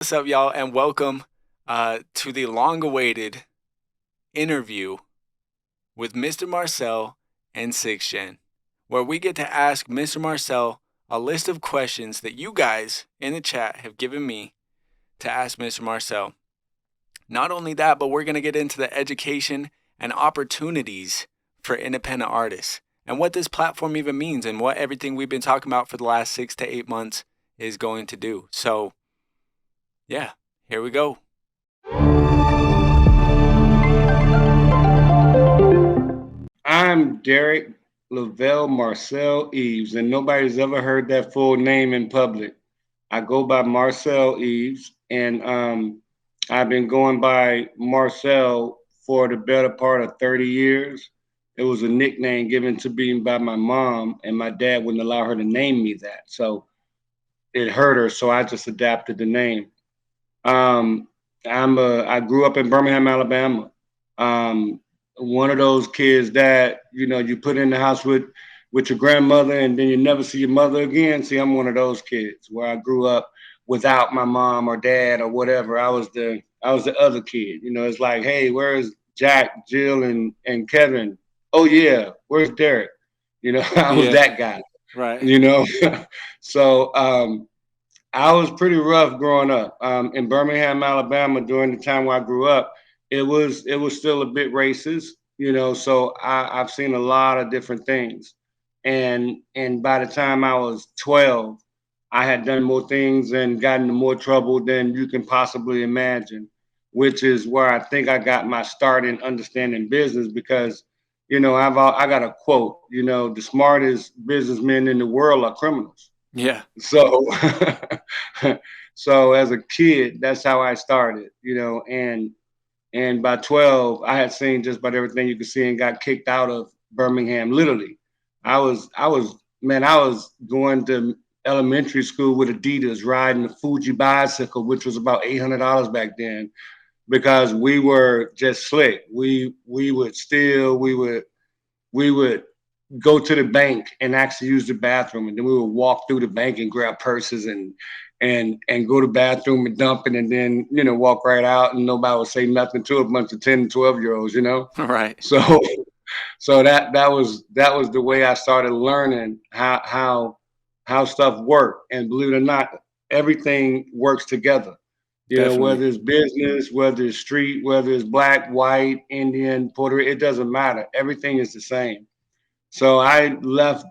What's up, y'all, and welcome to the long-awaited interview with Mr. Marcel and 6Gen, where we get to ask Mr. Marcel a list of questions that you guys in the chat have given me to ask Mr. Marcel. Not only that, but we're going to get into the education and opportunities for independent artists and what this platform even means and what everything we've been talking about for the last 6 to 8 months is going to do. So, yeah, here we go. I'm Derek Lavelle Marcel Eaves, and nobody's ever heard that full name in public. I go by Marcel Eaves, and I've been going by Marcel for the better part of 30 years. It was a nickname given to me by my mom, and my dad wouldn't allow her to name me that. So it hurt her, so I just adapted the name. Um, I grew up in Birmingham, Alabama. Um, One of those kids that you put in the house with your grandmother, and then you never see your mother again. See, I'm one of those kids where I grew up without my mom or dad or whatever. I was the other kid. It's like, hey, where's Jack, Jill, and Kevin? Oh yeah, where's Derek? I was Yeah, that guy. right. You know, so I was pretty rough growing up in Birmingham, Alabama. During the time where I grew up, it was still a bit racist, So I've seen a lot of different things, and by the time I was 12, I had done more things and gotten into more trouble than you can possibly imagine, which is where I think I got my start in understanding business because. I got a quote. The smartest businessmen in the world are criminals. Yeah, So, so as a kid, that's how I started, and by 12, I had seen just about everything you could see and got kicked out of Birmingham. Literally, I was going to elementary school with Adidas, riding the Fuji bicycle, which was about $800 back then, because we were just slick. We would steal. We would go to the bank and actually use the bathroom, and then we would walk through the bank and grab purses and go to the bathroom and dump it, and then walk right out, and nobody would say nothing to a bunch of 10 and 12 year olds, right. so that was the way I started learning how stuff work. And believe it or not, everything works together, Definitely. whether it's business, whether it's street, whether it's black, white, Indian, Puerto Rican, it doesn't matter. Everything is the same. So I left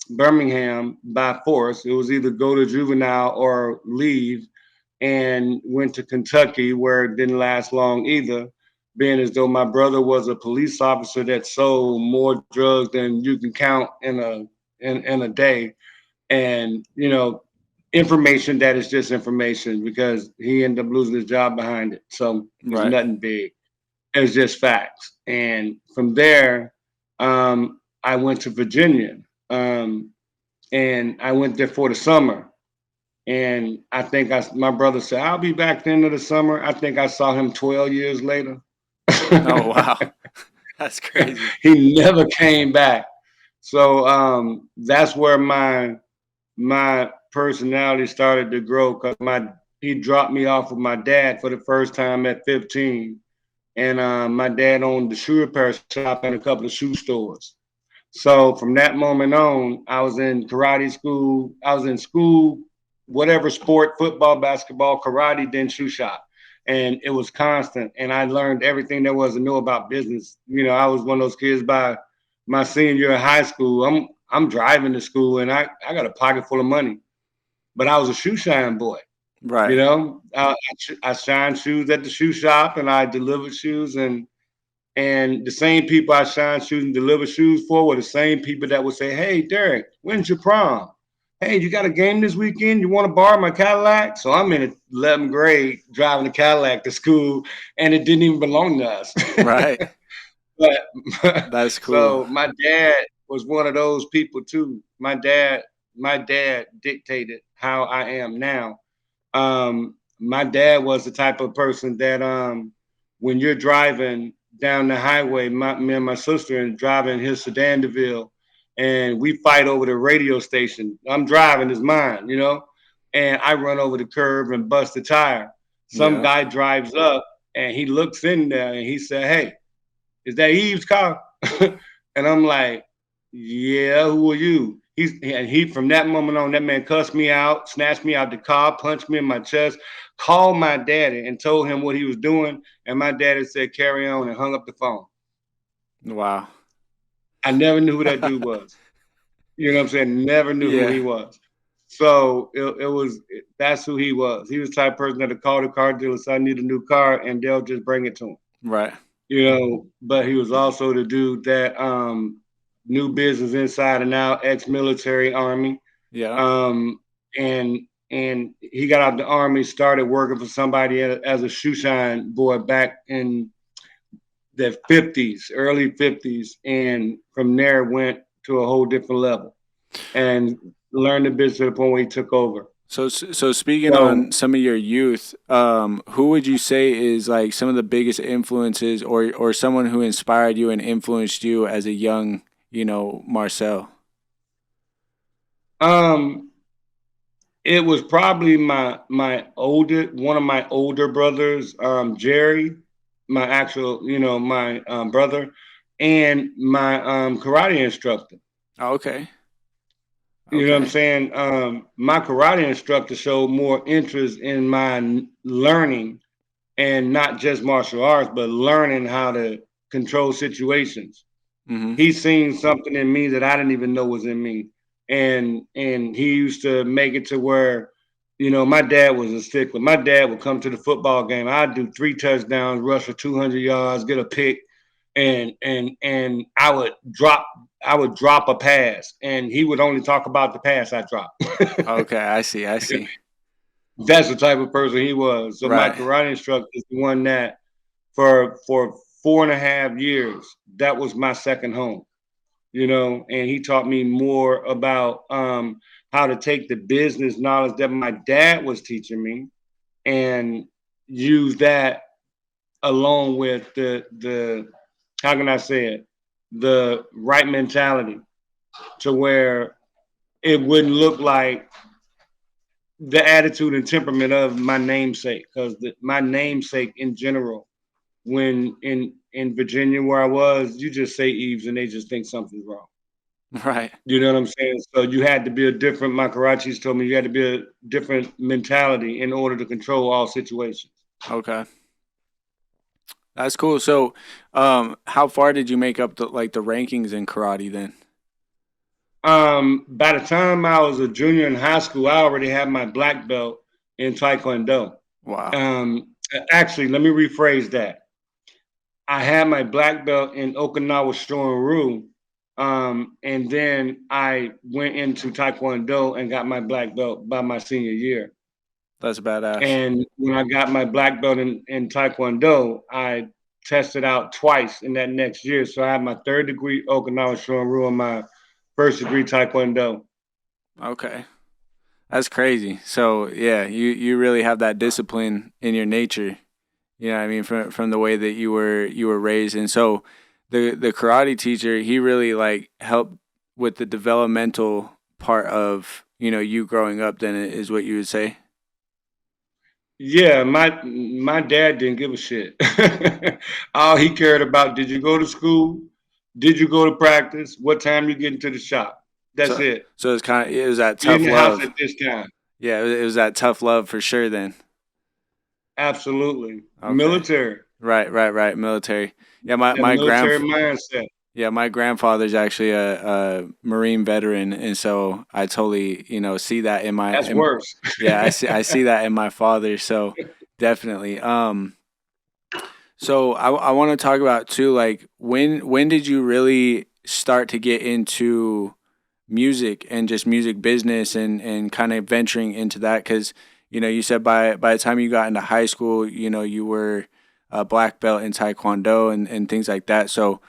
Birmingham by force. It was either go to juvenile or leave, and went to Kentucky, where it didn't last long either, being as though my brother was a police officer that sold more drugs than you can count in a day. And information that is just information, because he ended up losing his job behind it. So it's Right. nothing big. It's just facts. And from there, I went to Virginia, and I went there for the summer. And I think my brother said, I'll be back the end of the summer. I think I saw him 12 years later. Oh, wow. That's crazy. He never came back. So that's where my personality started to grow, because he dropped me off with my dad for the first time at 15. And my dad owned the shoe repair shop and a couple of shoe stores. So from that moment on, I was in karate school. I was in school, whatever sport, football, basketball, karate, then shoe shop. And it was constant. And I learned everything there was to know about business. I was one of those kids by my senior year of high school. I'm driving to school, and I got a pocket full of money. But I was a shoe shine boy. Right. I shined shoes at the shoe shop, and I delivered shoes, and the same people I shine shoes and deliver shoes for were the same people that would say, "Hey, Derek, when's your prom? Hey, you got a game this weekend? You want to borrow my Cadillac?" So I'm in 11th grade driving a Cadillac to school, and it didn't even belong to us. Right. But That's cool. so my dad was one of those people too. My dad dictated how I am now. My dad was the type of person that when you're driving down the highway, me and my sister and driving his sedan DeVille, and we fight over the radio station. I'm driving, it's mine, and I run over the curb and bust a tire. Some Yeah. guy drives up and he looks in there and he said, "Hey, is that Eve's car?" And I'm like, "Yeah, who are you?" He from that moment on, that man cussed me out, snatched me out the car, punched me in my chest, called my daddy and told him what he was doing, and my daddy said, "Carry on," and hung up the phone. Wow. I never knew who that dude was. You know what I'm saying? Never knew who Yeah. he was. So that's who he was. He was the type of person that would call the car dealer, say, "I need a new car," and they'll just bring it to him. Right. But he was also the dude that knew business inside and out, ex-military army. Yeah. Um, and and he got out of the army, started working for somebody as a shoe shine boy back in the 50s, early 50s, and from there went to a whole different level and learned the business to the point where he took over. So speaking So on some of your youth, who would you say is like some of the biggest influences, or someone who inspired you and influenced you as a young, Marcel? um, it was probably one of my older brothers, Jerry, my actual, my brother, and my karate instructor. Oh, okay. You know what I'm Okay. saying? My karate instructor showed more interest in my learning and not just martial arts, but learning how to control situations. Mm-hmm. He seen something in me that I didn't even know was in me. And he used to make it to where, my dad was a stickler. My dad would come to the football game. I'd do 3 touchdowns, rush for 200 yards, get a pick, and I would drop a pass, and he would only talk about the pass I dropped. Okay, I see. I see. That's the type of person he was. So my Right. karate instructor is the one that for 4.5 years, that was my second home. And he taught me more about how to take the business knowledge that my dad was teaching me and use that along with the how can I say it, the right mentality to where it wouldn't look like the attitude and temperament of my namesake, because my namesake in general, when in Virginia where I was, you just say Eves and they just think something's wrong. Right. You know what I'm saying? So you had to be a different. My karachis told me you had to be a different mentality in order to control all situations. Okay. That's cool. So, how far did you make up the rankings in karate then? By the time I was a junior in high school, I already had my black belt in Taekwondo. Wow. Actually, let me rephrase that. I had my black belt in Okinawa Shorin-ryu, and then I went into Taekwondo and got my black belt by my senior year. That's badass. And when I got my black belt in Taekwondo, I tested out twice in that next year. So I had my third degree Okinawa Shorin-ryu and my first degree Taekwondo. Okay. That's crazy. So yeah, you really have that discipline in your nature. You know what I mean, from the way that you were raised. And so the karate teacher, he really like helped with the developmental part of, you growing up then is what you would say. Yeah, my dad didn't give a shit. All he cared about, did you go to school? Did you go to practice? What time you get into the shop? That's So it. so it was that Be in tough the house at love. this time. Yeah, it was that tough love for sure then. Absolutely. Okay. Military. Right, right, right. Military. Yeah, my That my grand military mindset. yeah, my grandfather's actually a Marine veteran, and so I totally, see that That's worse. yeah, I see that in my father, so definitely. So I want to talk about too, like when did you really start to get into music and just music business and kind of venturing into that? Because you said by the time you got into high school, you were a black belt in Taekwondo and things like that. So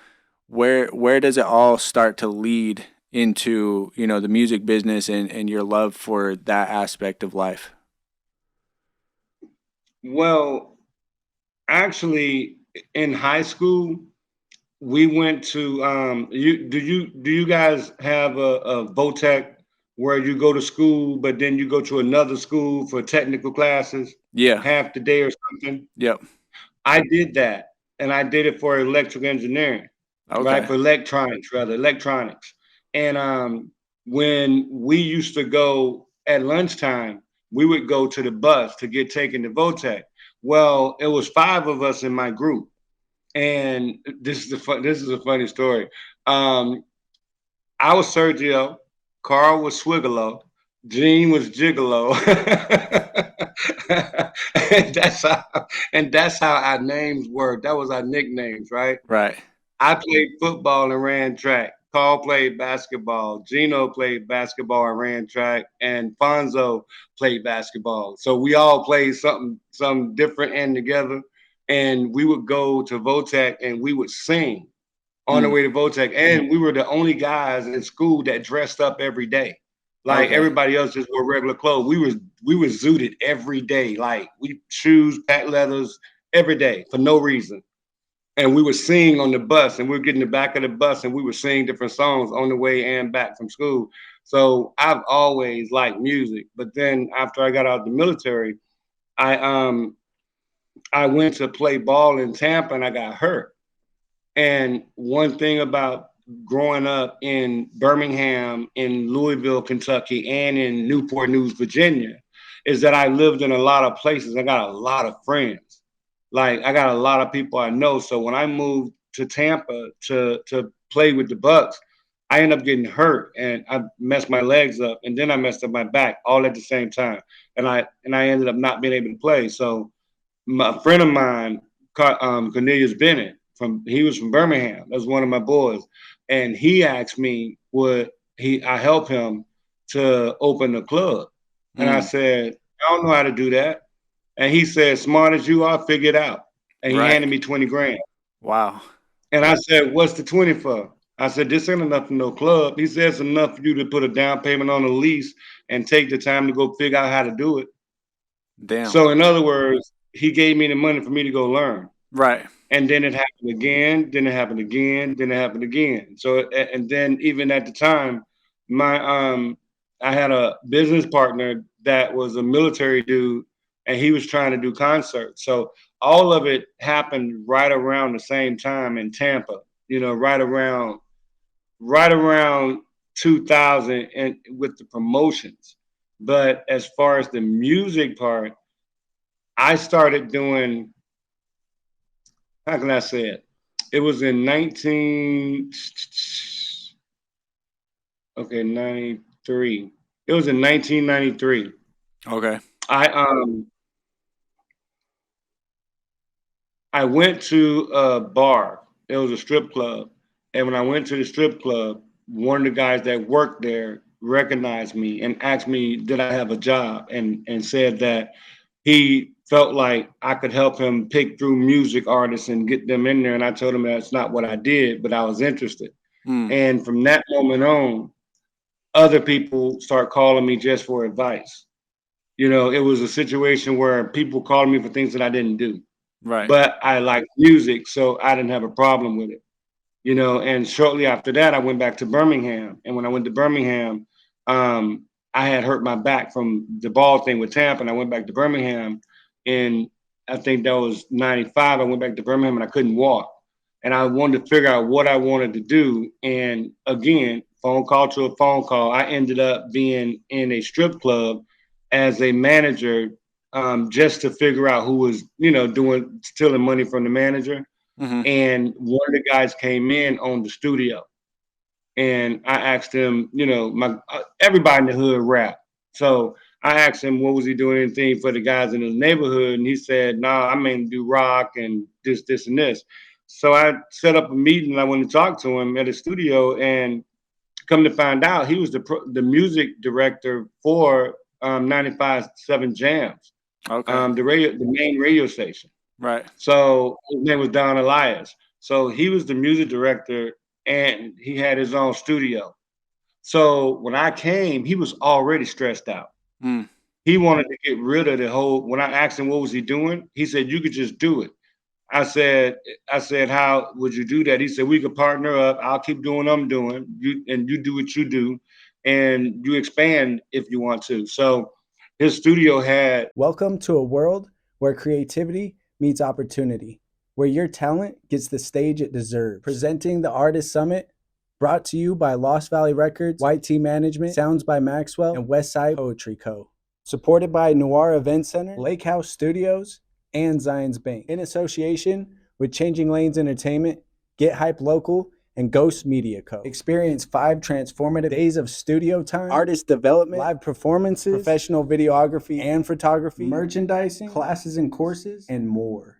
where does it all start to lead into the music business and your love for that aspect of life? Well, actually, in high school, we went to you. Do you guys have a Votech where you go to school, but then you go to another school for technical classes, Yeah. half the day or something. Yep. I did that, and I did it for electrical engineering, right? Okay. For electronics, rather electronics. And when we used to go at lunchtime, we would go to the bus to get taken to Votech. Well, it was five of us in my group, and this is a funny story. Um, I was Sergio, Carl was Swigolo, Gene was Gigolo, and that's how our names worked. That was our nicknames, right? Right. I played football and ran track. Carl played basketball. Gino played basketball and ran track, and Fonzo played basketball. So we all played something different and together. And we would go to Votech and we would sing on the Mm. way to Votech, and we were the only guys in school that dressed up every day. Like Okay. everybody else just wore regular clothes. We were zooted every day. Like we shoes, patent leathers every day for no reason. And we would sing on the bus, and we were getting the back of the bus, and we were singing different songs on the way and back from school. So I've always liked music. But then after I got out of the military, I um I went to play ball in Tampa and I got hurt. And one thing about growing up in Birmingham, in Louisville, Kentucky, and in Newport News, Virginia, is that I lived in a lot of places. I got a lot of friends. Like I got a lot of people I know. So when I moved to Tampa to play with the Bucks, I ended up getting hurt and I messed my legs up and then I messed up my back all at the same time. And I ended up not being able to play. So a friend of mine, Cornelius Bennett, he was from Birmingham. That's one of my boys, and he asked me would he I help him to open a club, and I Mm. said I don't know how to do that, and he said smart as you are, figure it out, and he Right. handed me 20 grand, Wow. and I said what's the 20 for? I said this ain't enough for no club. He said it's enough for you to put a down payment on a lease and take the time to go figure out how to do it. Damn. So in other words, he gave me the money for me to go learn. Right. And then it happened again, then it happened again, then it happened again. So and then even at the time, my I had a business partner that was a military dude and he was trying to do concerts. So all of it happened right around the same time in Tampa, right around 2000 and with the promotions. But as far as the music part, I started doing, how can I say it? It was in 93. It was in 1993. Okay. I um I went to a bar. It was a strip club. And when I went to the strip club, one of the guys that worked there recognized me and asked me did I have a job and said that he felt like I could help him pick through music artists and get them in there. And I told him that's not what I did, but I was interested. Mm. And from that moment on, other people start calling me just for advice. It was a situation where people called me for things that I didn't do, Right. but I like music, so I didn't have a problem with it. And shortly after that, I went back to Birmingham. And when I went to Birmingham, um, I had hurt my back from the ball thing with Tampa, and I went back to Birmingham. And I think that was 95. I went back to Birmingham and I couldn't walk. And I wanted to figure out what I wanted to do. And again, phone call to a phone call, I ended up being in a strip club as a manager, just to figure out who was, doing stealing money from the manager. Mm-hmm. And one of the guys came in on the studio, and I asked him, my everybody in the hood rap. So I asked him what was he doing anything for the guys in his neighborhood, and he said, "Nah, I mean do rock and this, and this." So I set up a meeting, and I went to talk to him at the studio, and come to find out, he was the music director for 95.7 Jams, Okay. the main radio station. Right. So his name was Don Elias. So he was the music director and he had his own studio. So when I came, he was already stressed out. Mm. He wanted to get rid of the whole. When I asked him what was he doing, he said you could just do it. I said, how would you do that? He said we could partner up. I'll keep doing what I'm doing, you do what you do, and you expand if you want to. So his studio had. Welcome to a world where creativity meets opportunity, where your talent gets the stage it deserves. Presenting the Artist Summit, brought to you by Lost Valley Records, White Tea Management, Sounds by Maxwell, and Westside Poetry Co. Supported by Noir Event Center, Lake House Studios, and Zions Bank. In association with Changing Lanes Entertainment, Get Hype Local, and Ghost Media Co. Experience 5 transformative days of studio time, artist development, live performances, professional videography and photography, merchandising, classes and courses, and more.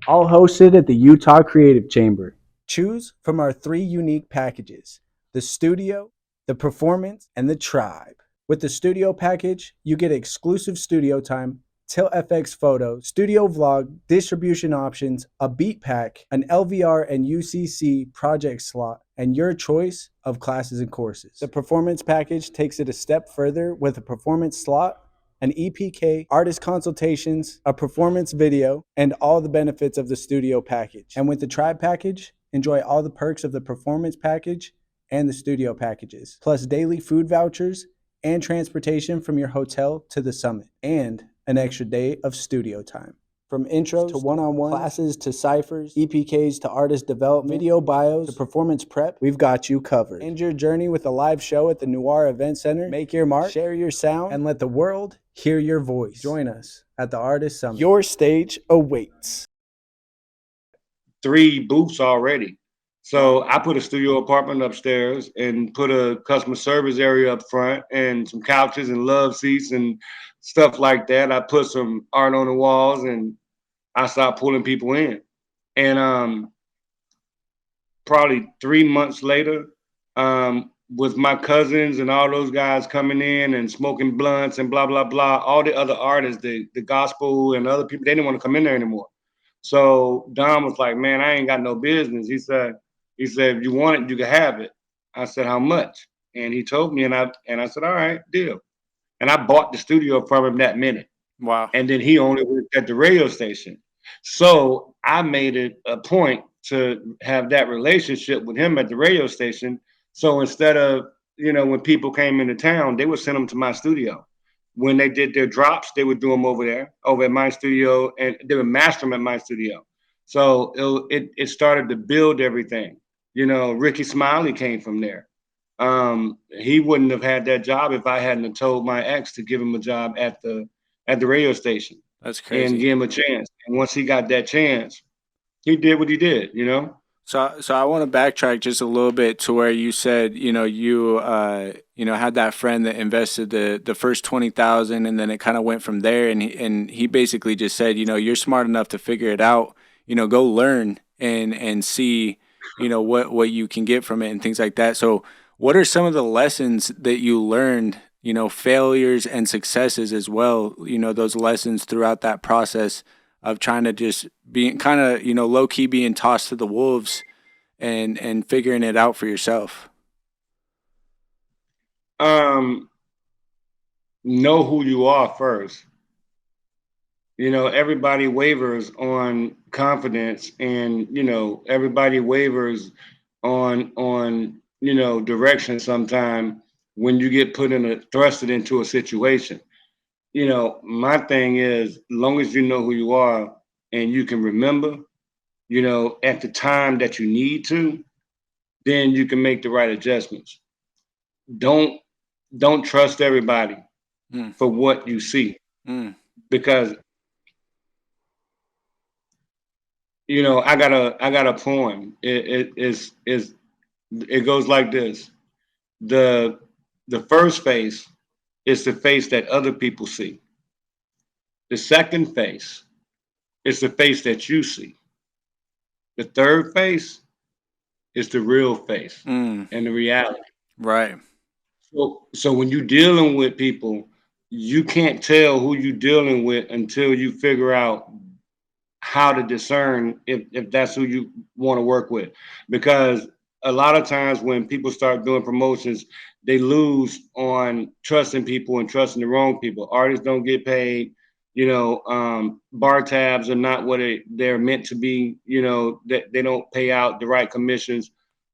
All hosted at the Utah Creative Chamber. Choose from our 3 unique packages: the studio, the performance, and the tribe. With the studio package, you get exclusive studio time, Tilt FX photos, studio vlog, distribution options, a beat pack, an LVR and UCC project slot, and your choice of classes and courses. The performance package takes it a step further with a performance slot, an EPK, artist consultations, a performance video, and all the benefits of the studio package. And with the tribe package, enjoy all the perks of the performance package and the studio packages, plus daily food vouchers and transportation from your hotel to the summit, and an extra day of studio time. From intros to one-on-one classes to ciphers, EPKs to artist development, video bios to performance prep, we've got you covered. End your journey with a live show at the Noir Event Center. Make your mark, share your sound, and let the world hear your voice. Join us at the Artist Summit. Your stage awaits. 3 booths already. So I put a studio apartment upstairs and put a customer service area up front and some couches and love seats and stuff like that. I put some art on the walls and I started pulling people in. And probably 3 months later, with my cousins and all those guys coming in and smoking blunts and blah, blah, blah, all the other artists, the gospel and other people, they didn't want to come in there anymore. So Don was like, man, I ain't got no business. He said, if you want it, you can have it. I said, how much? And he told me, and I said, all right, deal. And I bought the studio from him that minute. Wow. And then he only worked at the radio station. So I made it a point to have that relationship with him at the radio station. So instead of, when people came into town, they would send them to my studio. When they did their drops, they would do them over there, over at my studio, and they would master them at my studio. So it started to build everything. Ricky Smiley came from there. He wouldn't have had that job if I hadn't told my ex to give him a job at the radio station. That's crazy. And give him a chance. And once he got that chance, he did what he did, So I want to backtrack just a little bit to where you said, you had that friend that invested the first 20,000, and then it kind of went from there. And he basically just said, you're smart enough to figure it out. Go learn and see, what you can get from it and things like that. So what are some of the lessons that you learned? Failures and successes as well. Those lessons throughout that process of trying to just be kind of, low key being tossed to the wolves and figuring it out for yourself. Know who you are first. Everybody wavers on confidence, and everybody wavers on direction sometime when you get thrusted into a situation. My thing is, as long as you know who you are and you can remember, at the time that you need to, then you can make the right adjustments. Don't trust everybody for what you see, because I got a poem. It goes like this: the first face is the face that other people see. The second face is the face that you see. The third face is the real face and the reality. Right. So when you're dealing with people, you can't tell who you're dealing with until you figure out how to discern if that's who you want to work with. Because a lot of times when people start doing promotions, they lose on trusting people and trusting the wrong people. Artists don't get paid. Bar tabs are not what they're meant to be. That they don't pay out the right commissions.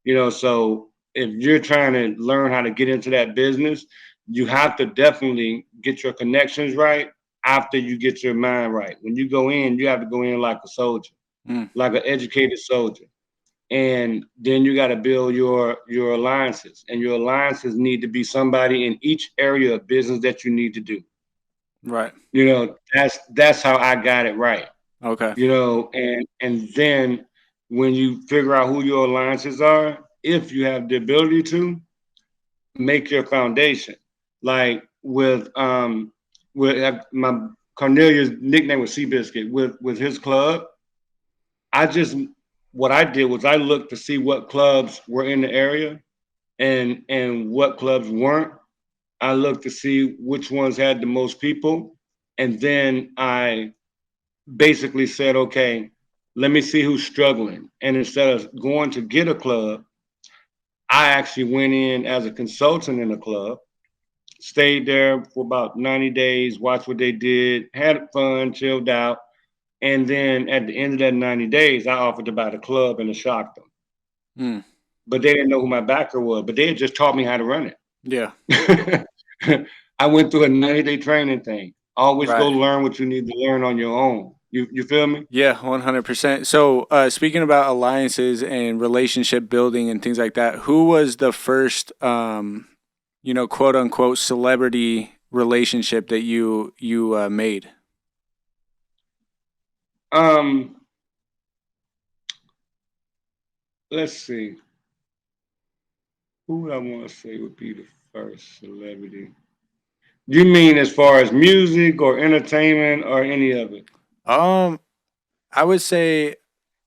So if you're trying to learn how to get into that business, you have to definitely get your connections right after you get your mind right. When you go in, you have to go in like a soldier, Mm. like an educated soldier. And then you got to build your alliances, and your alliances need to be somebody in each area of business that you need to do. Right. That's how I got it right. Okay. And then when you figure out who your alliances are, if you have the ability to make your foundation, like with my Cornelia's nickname was Seabiscuit with his club. I just what I did was I looked to see what clubs were in the area and what clubs weren't. I looked to see which ones had the most people, and then I basically said, okay, let me see who's struggling. And instead of going to get a club, I actually went in as a consultant in a club, stayed there for about 90 days, watched what they did, had fun, chilled out. And then at the end of that 90 days, I offered to buy the club and it shocked them. Mm. But they didn't know who my backer was, but they had just taught me how to run Yeah. it. I went through a 90-day training thing. Always go Right. learn what you need to learn on your own. You feel me? Yeah, 100%. So, speaking about alliances and relationship building and things like that, who was the first, quote unquote, celebrity relationship that you made? Um, let's see. Who would I want to say would be the first celebrity? You mean as far as music or entertainment or any of it? Um, I would say,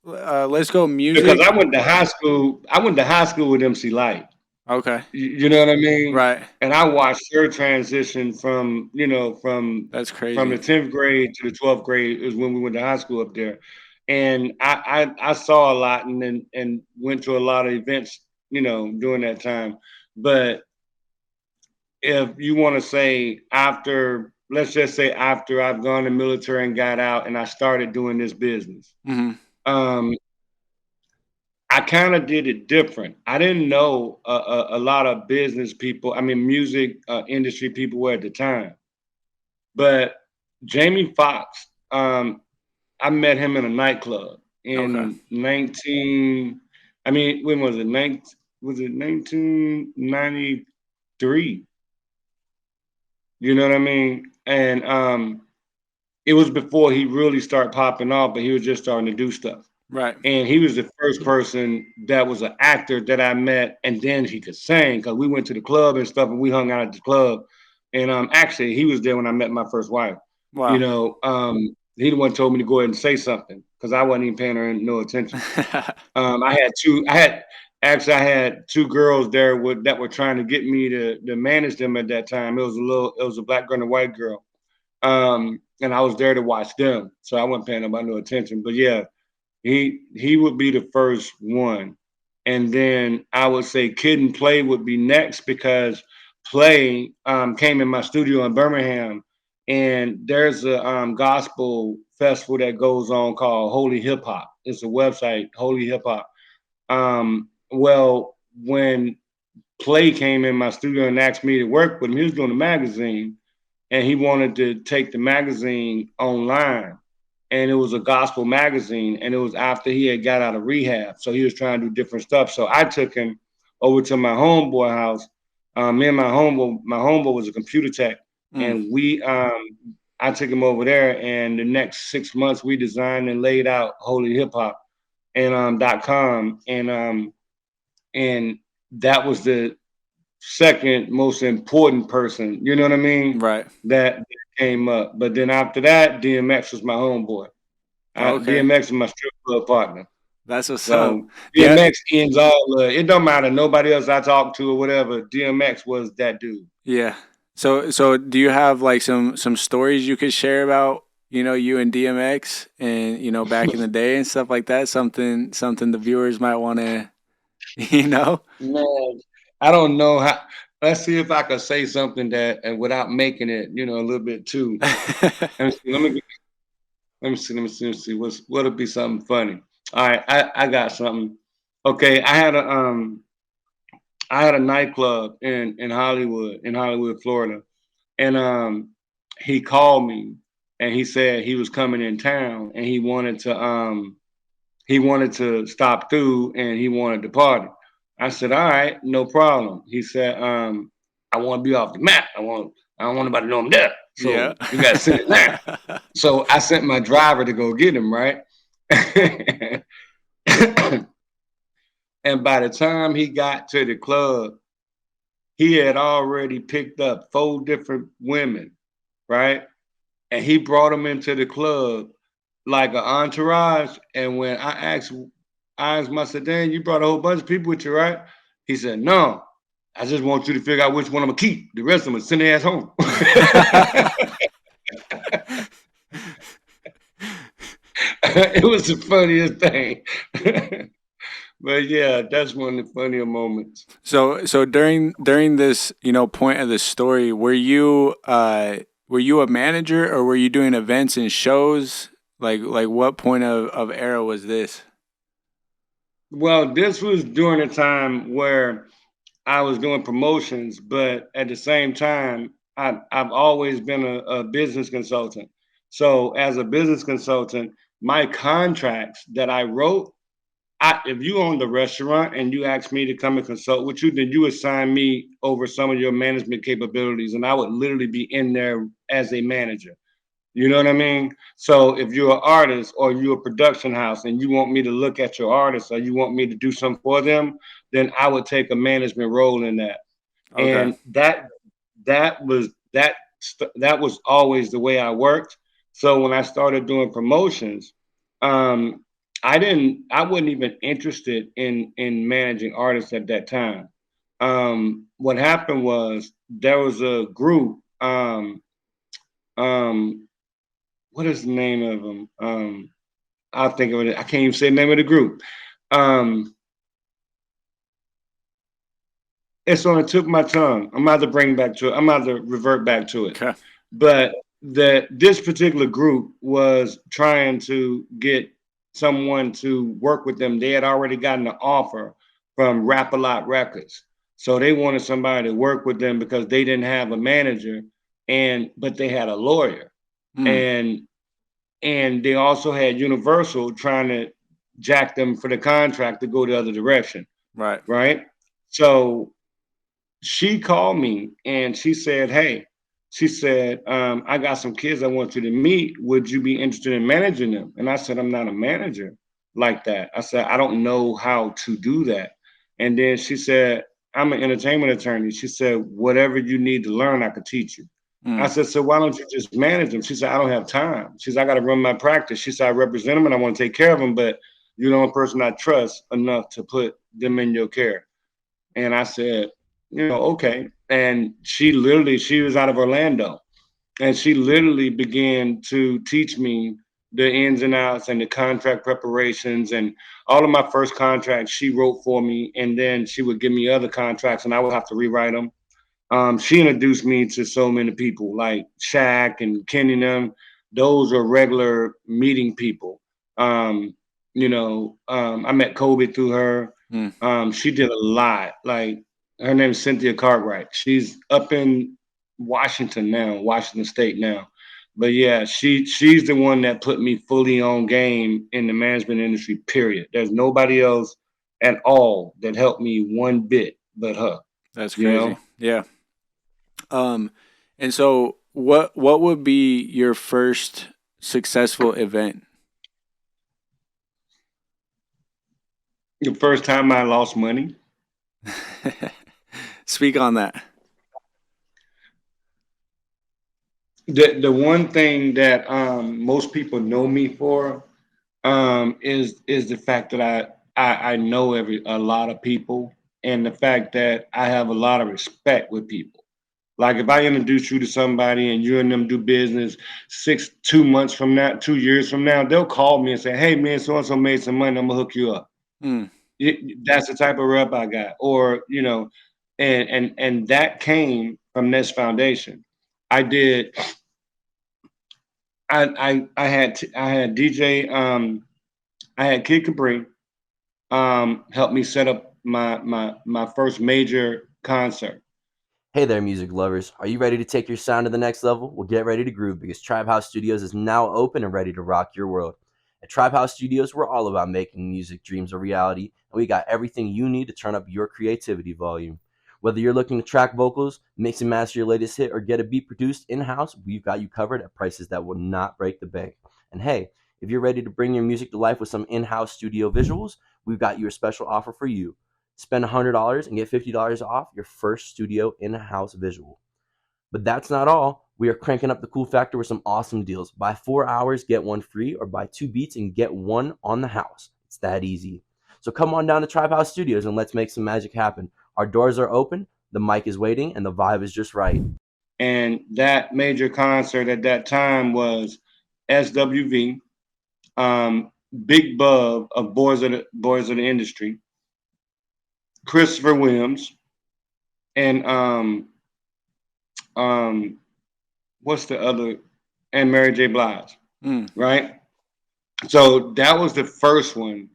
let's go Because music. I went to high school. I went to high school with MC Light. Okay. You know what I mean? Right. And I watched her transition from That's from the crazy. 10th grade to the 12th grade is when we went to high school up there. And I saw a lot and went to a lot of events, during that time. But if you want to say after, let's just say after I've gone to military and got out and I started doing this business, Hmm. um, I kind of did it different. I didn't know a lot of business people, I mean, music industry people were at the time. But Jamie Foxx, I met him in a nightclub Okay. in 19, I mean, when was it? Was it 1993? You know what I mean? And it was before he really started popping off, but he was just starting to do stuff. Right. And he was the first person that was an actor that I met, and then he could sing because we went to the club and stuff, and we hung out at the club. And actually, he was there when I met my first wife. Wow. He the one told me to go ahead and say something because I wasn't even paying her no attention. I had two. I had two girls there that were trying to get me to manage them at that time. It was a black girl and a white girl, and I was there to watch them, so I wasn't paying nobody no attention. But yeah, he would be the first one, and then I would say Kid and Play would be next because Play came in my studio in Birmingham, and there's a gospel festival that goes on called Holy Hip Hop. It's a website, Holy Hip Hop. Well, when Play came in my studio and asked me to work with him, he was doing a magazine, and he wanted to take the magazine online, and it was a gospel magazine, and it was after he had got out of rehab, so he was trying to do different stuff. So I took him over to my homeboy house. Me and my homeboy was a computer tech, Mm. and I took him over there, and the next 6 months we designed and laid out Holy Hip Hop and .com, and that was the second most important person, you know what I mean, Right. that came up. But then after that, DMX was my homeboy. Okay. DMX is my strip club partner. That's what's up. So Yeah. DMX ends all. It don't matter nobody else I talk to or whatever. DMX was that dude. Yeah. So do you have like some stories you could share about, you and DMX and, back in the day and stuff like that? Something the viewers might want to, you know? Man, I don't know how. let's see if I could say something that, and without making it, a little bit too. Let me see. Let me see. What'll be something funny? All right, I got something. Okay, I had a nightclub in Hollywood, Florida, and he called me and he said he was coming in town and he wanted to stop through and he wanted to party. I said, all right, no problem. He said, I want to be off the map. I don't want nobody to know I'm there. Yeah. So you gotta send it now. So I sent my driver to go get him, right? And by the time he got to the club, he had already picked up 4 different women, right? And he brought them into the club like an entourage. And when I asked him, I said, "Dan, you brought a whole bunch of people with you, right?" He said, "No, I just want you to figure out which one I'm gonna keep. The rest of them send their ass home." It was the funniest thing. But yeah, that's one of the funnier moments. So during this, point of the story, were you a manager or were you doing events and shows? Like what point of era was this? Well, this was during a time where I was doing promotions, but at the same time, I've always been a business consultant. So as a business consultant, my contracts that I wrote, if you own the restaurant and you ask me to come and consult with you, then you assign me over some of your management capabilities, and I would literally be in there as a manager. You know what I mean? So if you're an artist or you're a production house and you want me to look at your artists or you want me to do something for them, then I would take a management role in that. Okay. And that was always the way I worked. So when I started doing promotions, um, I wasn't even interested in managing artists at that time. What happened was there was a group. Um, what is the name of them? I'll think of it. I can't even say the name of the group. Um, it's on the tip of my tongue. I'm about to bring back to it. I'm about to revert back to it. Okay. But this particular group was trying to get someone to work with them. They had already gotten an offer from Rap A Lot Records, so they wanted somebody to work with them because they didn't have a manager, and but they had a lawyer, Hmm. and they also had Universal trying to jack them for the contract to go the other direction, Right. right? So she called me and she said, "Hey," she said, "I got some kids I want you to meet. Would you be interested in managing them?" And I said, "I'm not a manager like that." I said, "I don't know how to do that." And then she said, "I'm an entertainment attorney." She said, "Whatever you need to learn, I could teach you." I Hmm. said, "So why don't you just manage them?" She said, "I don't have time." She said, "I got to run my practice." She said, "I represent them and I want to take care of them, but you're the only person I trust enough to put them in your care." And I said, okay. And she was out of Orlando, and she literally began to teach me the ins and outs and the contract preparations and all of my first contracts she wrote for me, and then she would give me other contracts and I would have to rewrite them. She introduced me to so many people like Shaq and Kenny and them. Those are regular meeting people. I met Kobe through her. Hmm. She did a lot. Like her name is Cynthia Cartwright. She's up in Washington now, Washington State now. But yeah, she's the one that put me fully on game in the management industry. Period. There's nobody else at all that helped me one bit but her. That's You crazy. know. Yeah. Um, and so what would be your first successful event? The first time I lost money, Speak on that. the one thing that most people know me for is the fact that I know a lot of people, and the fact that I have a lot of respect with people. Like if I introduce you to somebody and you and them do business 2 months from now, 2 years from now, they'll call me and say, "Hey man, so and so made some money. I'm gonna hook you up." Hmm. That's the type of rep I got. Or and that came from this foundation. I did. I had DJ. I had Kid Capri help me set up my first major concert. Hey there, music lovers. Are you ready to take your sound to the next level? Well, get ready to groove because Tribe House Studios is now open and ready to rock your world. At Tribe House Studios, we're all about making music dreams a reality, and we got everything you need to turn up your creativity volume. Whether you're looking to track vocals, mix and master your latest hit, or get a beat produced in-house, we've got you covered at prices that will not break the bank. And hey, if you're ready to bring your music to life with some in-house studio visuals, we've got you a special offer for you. Spend $100 and get $50 off your first studio in-house visual. But that's not all. We are cranking up the cool factor with some awesome deals. Buy 4 hours, get one free, or buy 2 beats and get one on the house. It's that easy. So come on down to Tribe House Studios and let's make some magic happen. Our doors are open, the mic is waiting, and the vibe is just right. And that major concert at that time was SWV, Big Bub of Boys of the Industry, Christopher Williams, and what's the other? And Mary J. Blige, right? So that was the first one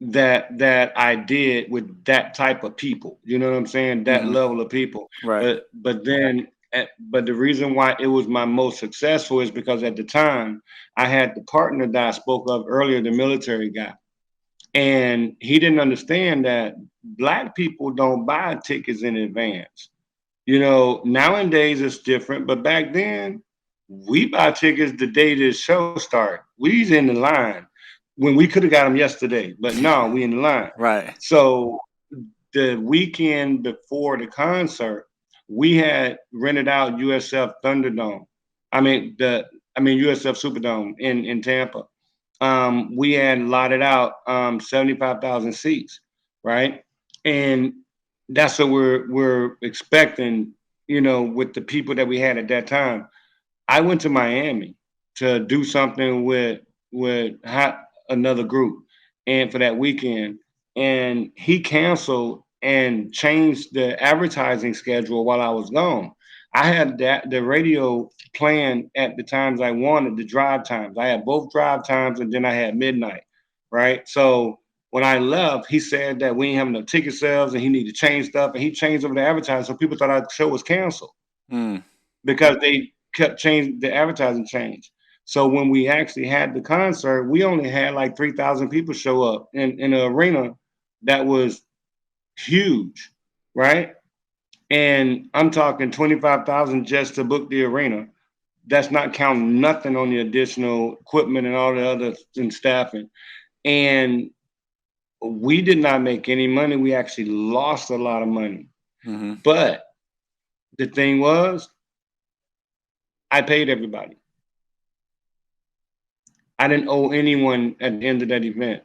that I did with that type of people. You know what I'm saying? That level of people. Right. But the reason why it was my most successful is because at the time I had the partner that I spoke of earlier, the military guy. And he didn't understand that Black people don't buy tickets in advance. You know, nowadays it's different, but back then we buy tickets the day the show started. We's in the line when we could have got them yesterday, but no, we in the line. Right. So the weekend before the concert, we had rented out USF Thunderdome. USF Superdome in Tampa. We had lotted out 75,000 seats, right? And that's what we're expecting, you know, with the people that we had at that time. I went to Miami to do something with another group, and for that weekend, and he canceled and changed the advertising schedule while I was gone. I had the radio playing at the times I wanted, the drive times. I had both drive times, and then I had midnight, right? So when I left, he said that we ain't having no ticket sales, and he needed to change stuff, and he changed over the advertising, so people thought our show was canceled because they kept changing the advertising change. So when we actually had the concert, we only had like 3,000 people show up in an arena that was huge, right? And I'm talking 25,000 just to book the arena. That's not counting nothing on the additional equipment and all the other and staffing. And we did not make any money. We actually lost a lot of money. But the thing was, I paid everybody. I didn't owe anyone at the end of that event.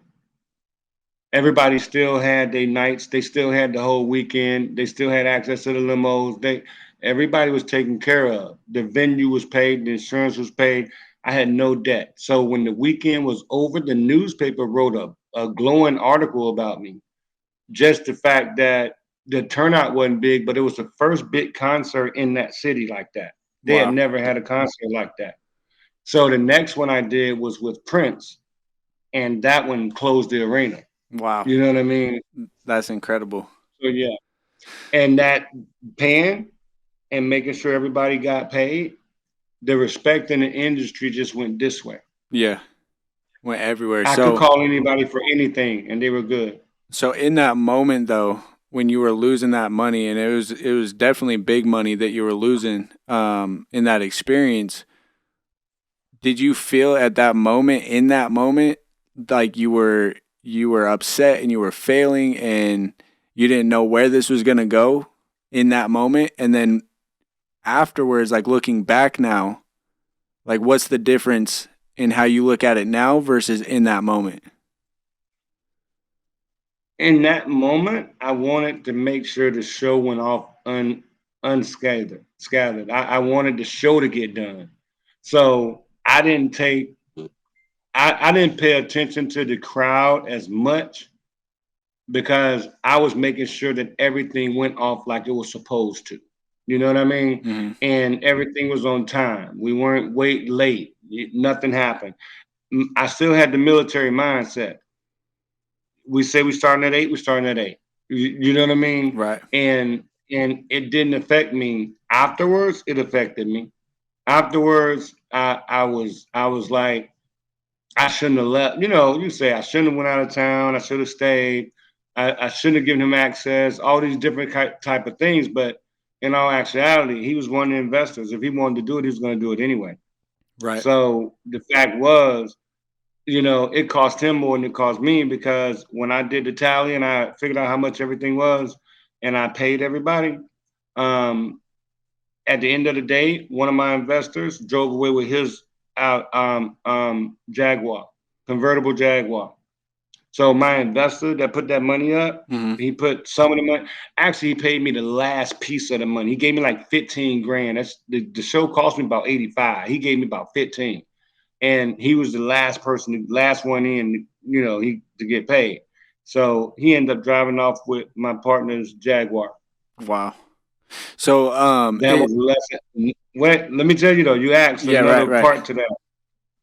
Everybody still had their nights. They still had the whole weekend. They still had access to the limos. Everybody was taken care of. The venue was paid. The insurance was paid. I had no debt. So when the weekend was over, the newspaper wrote a glowing article about me. Just the fact that the turnout wasn't big, but it was the first big concert in that city like that. They had never had a concert like that. So the next one I did was with Prince, and that one closed the arena. Wow. You know what I mean? That's incredible. So yeah. And that paying and making sure everybody got paid, the respect in the industry just went this way. Yeah. Went everywhere. I could call anybody for anything and they were good. So in that moment though, when you were losing that money, and it was definitely big money that you were losing in that experience, did you feel at that moment, in that moment, like you were upset and you were failing and you didn't know where this was going to go in that moment? And then afterwards, like looking back now, like what's the difference in how you look at it now versus in that moment? In that moment, I wanted to make sure the show went off unscathed. I wanted the show to get done. So I didn't pay attention to the crowd as much because I was making sure that everything went off like it was supposed to. You know what I mean? Mm-hmm. And everything was on time. We weren't late. Nothing happened. I still had the military mindset. We say we starting at 8, we starting at 8. You know what I mean? Right. And it didn't affect me afterwards. It affected me afterwards. I was like, I shouldn't have left. You know, you say I shouldn't have went out of town. I should have stayed. I shouldn't have given him access. All these different type of things. But in all actuality, he was one of the investors. If he wanted to do it, he was going to do it anyway. Right. So the fact was, it cost him more than it cost me, because when I did the tally and I figured out how much everything was, and I paid everybody, um, at the end of the day, one of my investors drove away with his Jaguar, convertible Jaguar. So my investor that put that money up, Mm-hmm. he put some of the money. Actually, he paid me the last piece of the money. He gave me like 15 grand. That's the show cost me about 85. He gave me about 15. And he was the last person, the last one in, he to get paid. So he ended up driving off with my partner's Jaguar. Wow. So That was less. Wait, let me tell you though. You asked yeah, right, another right. part to that.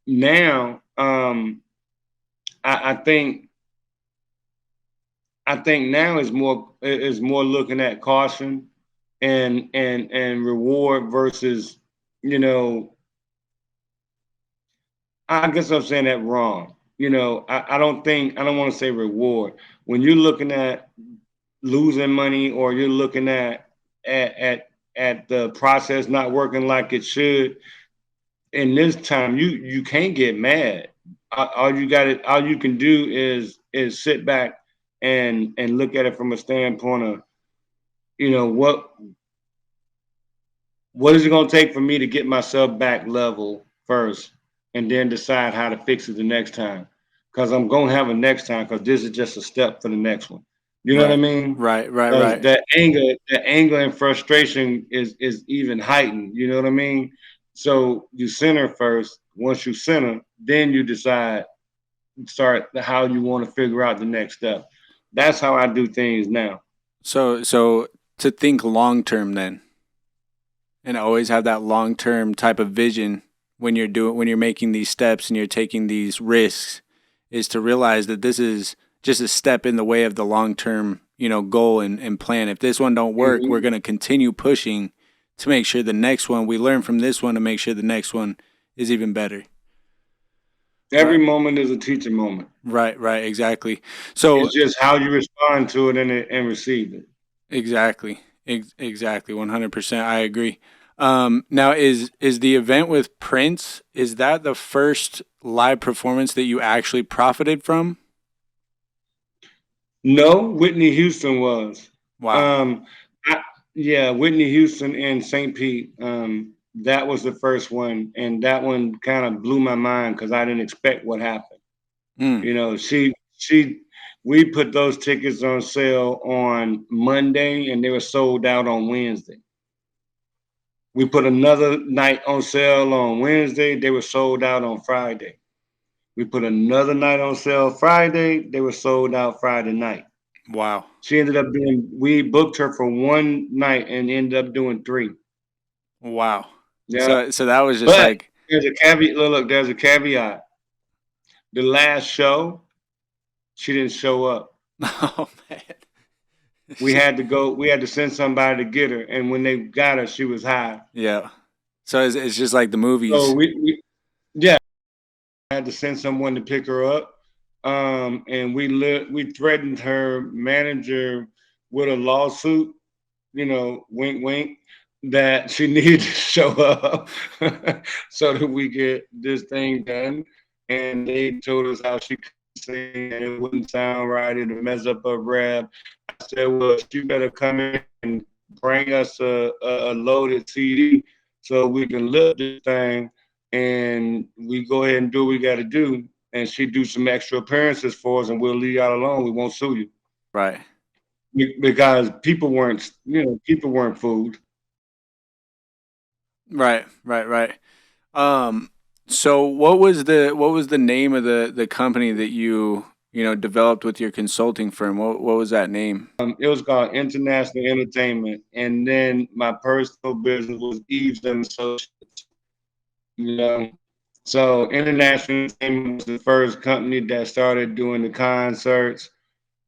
Now, I think now is more looking at caution and reward versus, you know, I guess I'm saying that wrong. I don't want to say reward. When you're looking at losing money, or you're looking at the process not working like it should, in this time you can't get mad. All you can do is sit back and look at it from a standpoint of, what is it going to take for me to get myself back level first, and then decide how to fix it the next time, because I'm going to have a next time, because this is just a step for the next one. You know what I Right. mean? Right, right, Because right. the anger and frustration is even heightened. You know what I mean? So you center first. Once you center, then you start how you want to figure out the next step. That's how I do things now. So to think long term then, and always have that long term type of vision when you're making these steps and you're taking these risks, is to realize that this is just a step in the way of the long term, goal and plan. If this one don't work, we're Mhm. gonna continue pushing to make sure the next one we learn from this one to make sure the next one is even better. Every Right. moment is a teaching moment. Right, right, exactly. So It's just how you respond to it and receive it. exactly. Exactly. 100%. I agree. Now, is the event with Prince, is that the first live performance that you actually profited from? No, Whitney Houston was. Wow. Um, I, yeah, Whitney Houston and St. Pete. That was the first one, and that one kind of blew my mind because I didn't expect what happened. Mm, You know, we put those tickets on sale on Monday, and they were sold out on Wednesday. We put another night on sale on Wednesday. They were sold out on Friday. We put another night on sale Friday. They were sold out Friday night. wow. We booked her for one night and ended up doing three. Wow. Yeah. So that was just But like, there's a caveat. Look, there's a caveat. The last show, she didn't show up. oh man. We had to send somebody to get her. And when they got her, she was high. yeah. So it's just like the So movies. yeah, had to send someone to pick her up. And we threatened her manager with a lawsuit, wink, wink, that she needed to show up so that we get this thing done. And they told us how she could sing and it wouldn't sound right, it'd mess up her rap. I said, well, she better come in and bring us a loaded CD so we can lift this thing, and we go ahead and do what we got to do. And she do some extra appearances for us, and we'll leave you out alone. We won't sue you Right. because people weren't fooled. Right. Right. Right. Um so what was the name of the company that developed with your consulting firm? What was that name? It was called International Entertainment, and then my personal business was Eaves and Associates. You know, so International Entertainment was the first company that started doing the concerts,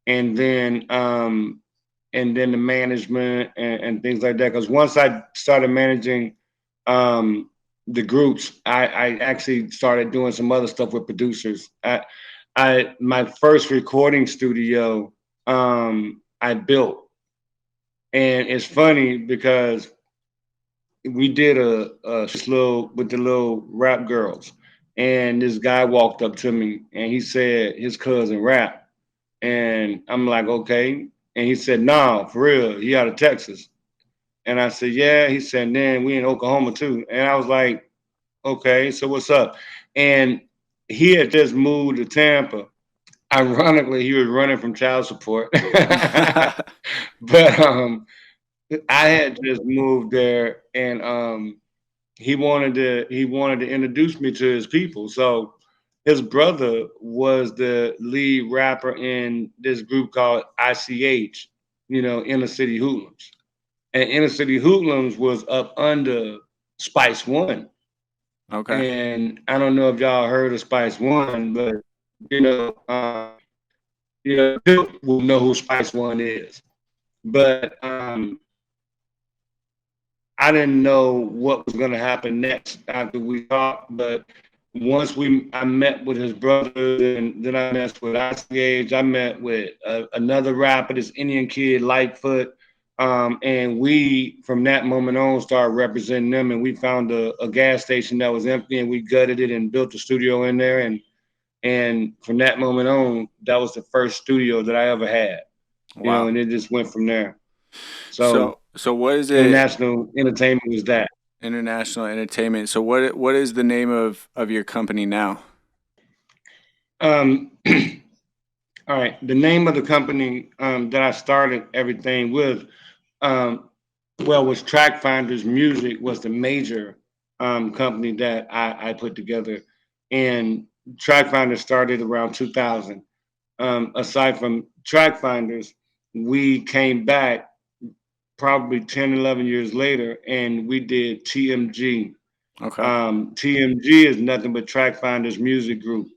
and then the management and things like that. Because once I started managing um, the groups, I actually started doing some other stuff with producers. I my first recording studio I built, and it's funny because we did a little with the little rap girls, and this guy walked up to me and he said his cousin rap, and I'm like, okay, and he said, nah, for real, he out of Texas, and I said, yeah. He said, then we in Oklahoma too, and I was like, okay, so what's up? And he had just moved to Tampa. Ironically, he was running from child support, but I had just moved there, and he wanted to introduce me to his people. So his brother was the lead rapper in this group called ICH, Inner City Hoodlums. And Inner City Hoodlums was up under Spice One. Okay. And I don't know if y'all heard of Spice One, but people will know who Spice One is. But I didn't know what was going to happen next after we talked, but I met with his brother, and then I met with ICH. I met with another rapper, this Indian kid, Lightfoot, and we, from that moment on, started representing them. And we found a gas station that was empty, and we gutted it and built a studio in there. And from that moment on, that was the first studio that I ever had, Wow. and it just went from there. So So what is it? International Entertainment was that. International Entertainment. So what is the name of your company now? Um, all right. The name of the company that I started everything with, um, was Track Finders Music was the major company that I put together, and Track Finders started around 2000. Aside from Track Finders, we came back probably 10, 11 years later, and we did TMG. Okay. TMG is nothing but Track Finders Music Group,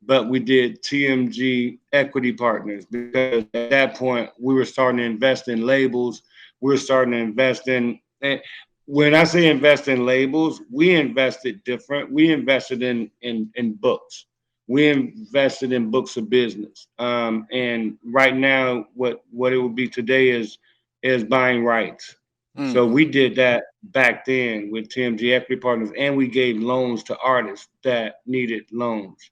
but we did TMG Equity Partners because at that point we were starting to invest in labels. We were starting to invest in. And when I say invest in labels, we invested different. We invested in books. We invested in books of business. And right now, what it would be today is buying rights. Mm. So we did that back then with TMG Equity Partners, and we gave loans to artists that needed loans.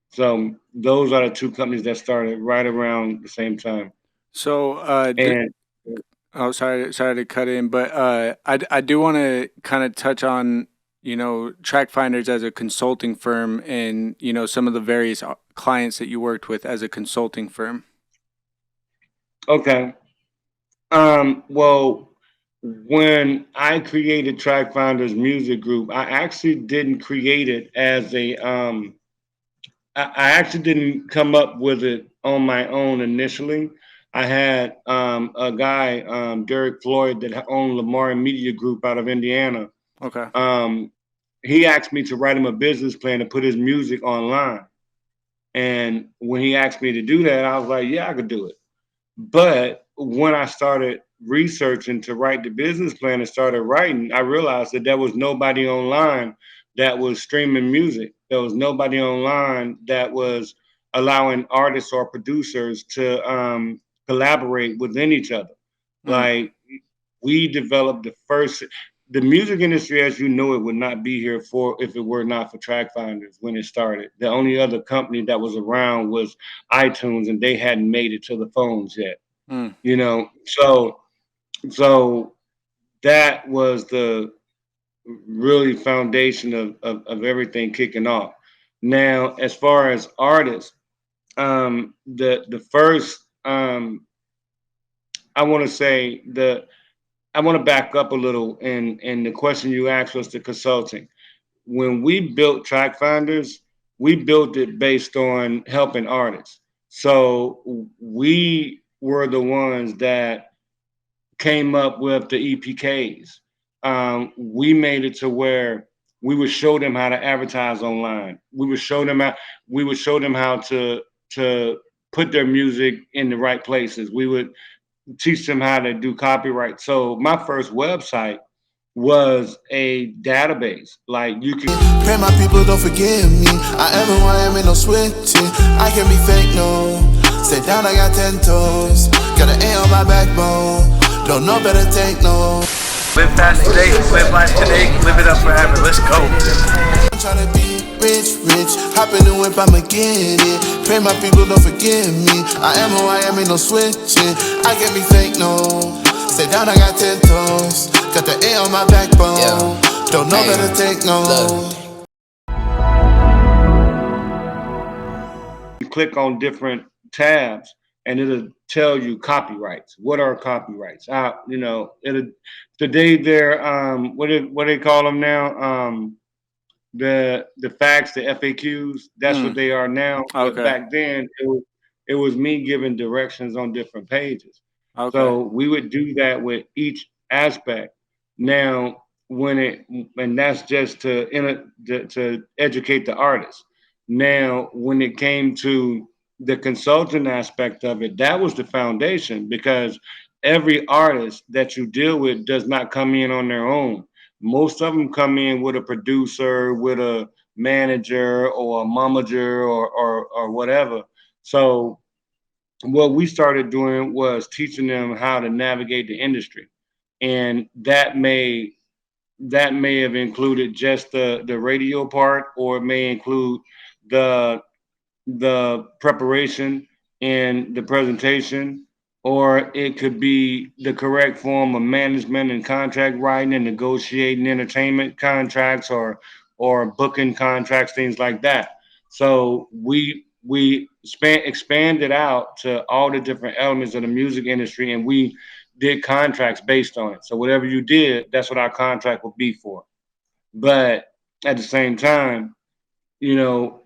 So those are the two companies that started right around the same time. So And oh, sorry to cut in, but I do want to kind of touch on Track Finders as a consulting firm, and some of the various clients that you worked with as a consulting firm. okay, well, when I created Track Finders Music Group, I actually didn't create it as a I actually didn't come up with it on my own initially. I had a guy, Derek Floyd, that owned Lamar Media Group out of Indiana. Okay. Um, he asked me to write him a business plan to put his music online. And when he asked me to do that, I was like, yeah, I could do it. But when I started researching to write the business plan and started writing, I realized that there was nobody online that was streaming music. There was nobody online that was allowing artists or producers to collaborate within each other. Mm. Like we developed the music industry as you know it would not be here for if it were not for Track Finders when it started. The only other company that was around was iTunes, and they hadn't made it to the phones yet. Mm. So that was the really foundation of everything kicking off. Now, as far as artists, the first I want to say the I want to back up a little in the question you asked was the consulting. When we built Track Finders, we built it based on helping artists. So we were the ones that came up with the EPKs. We made it to where we would show them how to advertise online. We would show them how to put their music in the right places. We would teach them how to do copyright. So my first website was a database. Like you can Pray my people don't forgive me. I am who I am, ain't no switching. I can be fake, no. Stay down, I got 10 toes. Got an A on my backbone. Don't know better take no. Live fast today, live life today, live it up forever. Let's go. I'm tryna be rich, rich. Hop in the whip, I'ma get it. Pray my people don't forgive me. I am who I am, ain't no switching. I can be fake, no. Stay down, I got 10 toes. Got the A on my backbone. Don't know better take no. you click on different tabs and it'll tell you copyrights. What are copyrights? It'll today they're what they call them now? The facts, the FAQs, that's what they are now. But Okay. back then it was me giving directions on different pages. Okay. So we would do that with each aspect. Now, and that's just to educate the artist. Now, when it came to the consultant aspect of it, that was the foundation because every artist that you deal with does not come in on their own. Most of them come in with a producer, with a manager or a momager or whatever. So what we started doing was teaching them how to navigate the industry, and that may have included just the radio part, or it may include the the preparation and the presentation, or it could be the correct form of management and contract writing and negotiating entertainment contracts or booking contracts, things like that. So we expanded out to all the different elements of the music industry, and we did contracts based on it. So whatever you did, that's what our contract would be for. But at the same time, you know,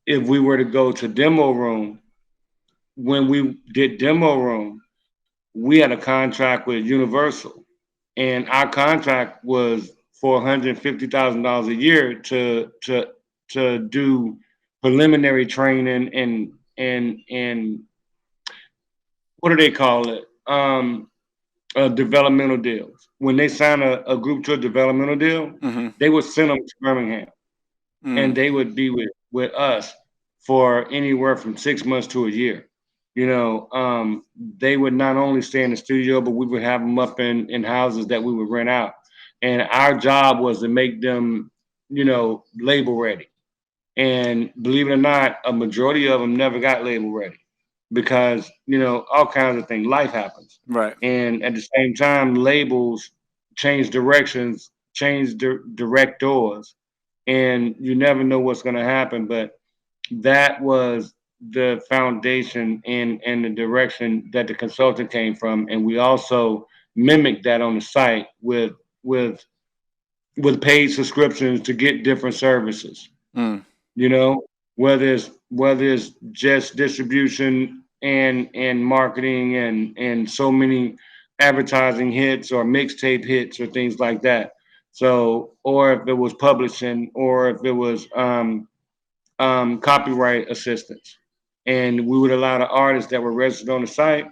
if we were to go to demo room, when we did demo room, we had a contract with Universal, and our contract was for $150,000 a year to do preliminary training and what do they call it? Developmental deals. When they sign a group to a developmental deal, Mm-hmm. they would send them to Birmingham, and they would be with us for anywhere from 6 months to a year. They would not only stay in the studio, but we would have them up in houses that we would rent out. And our job was to make them, label ready. And believe it or not, a majority of them never got label ready because, all kinds of things, life happens. Right. And at the same time, labels change directions, change directors, and you never know what's going to happen. But that was the foundation and the direction that the consultant came from, and we also mimicked that on the site with with paid subscriptions to get different services. Mm. You know, whether it's just distribution and marketing and so many advertising hits or mixtape hits or things like that. So, or if it was publishing, or if it was copyright assistance. And we would allow the artists that were registered on the site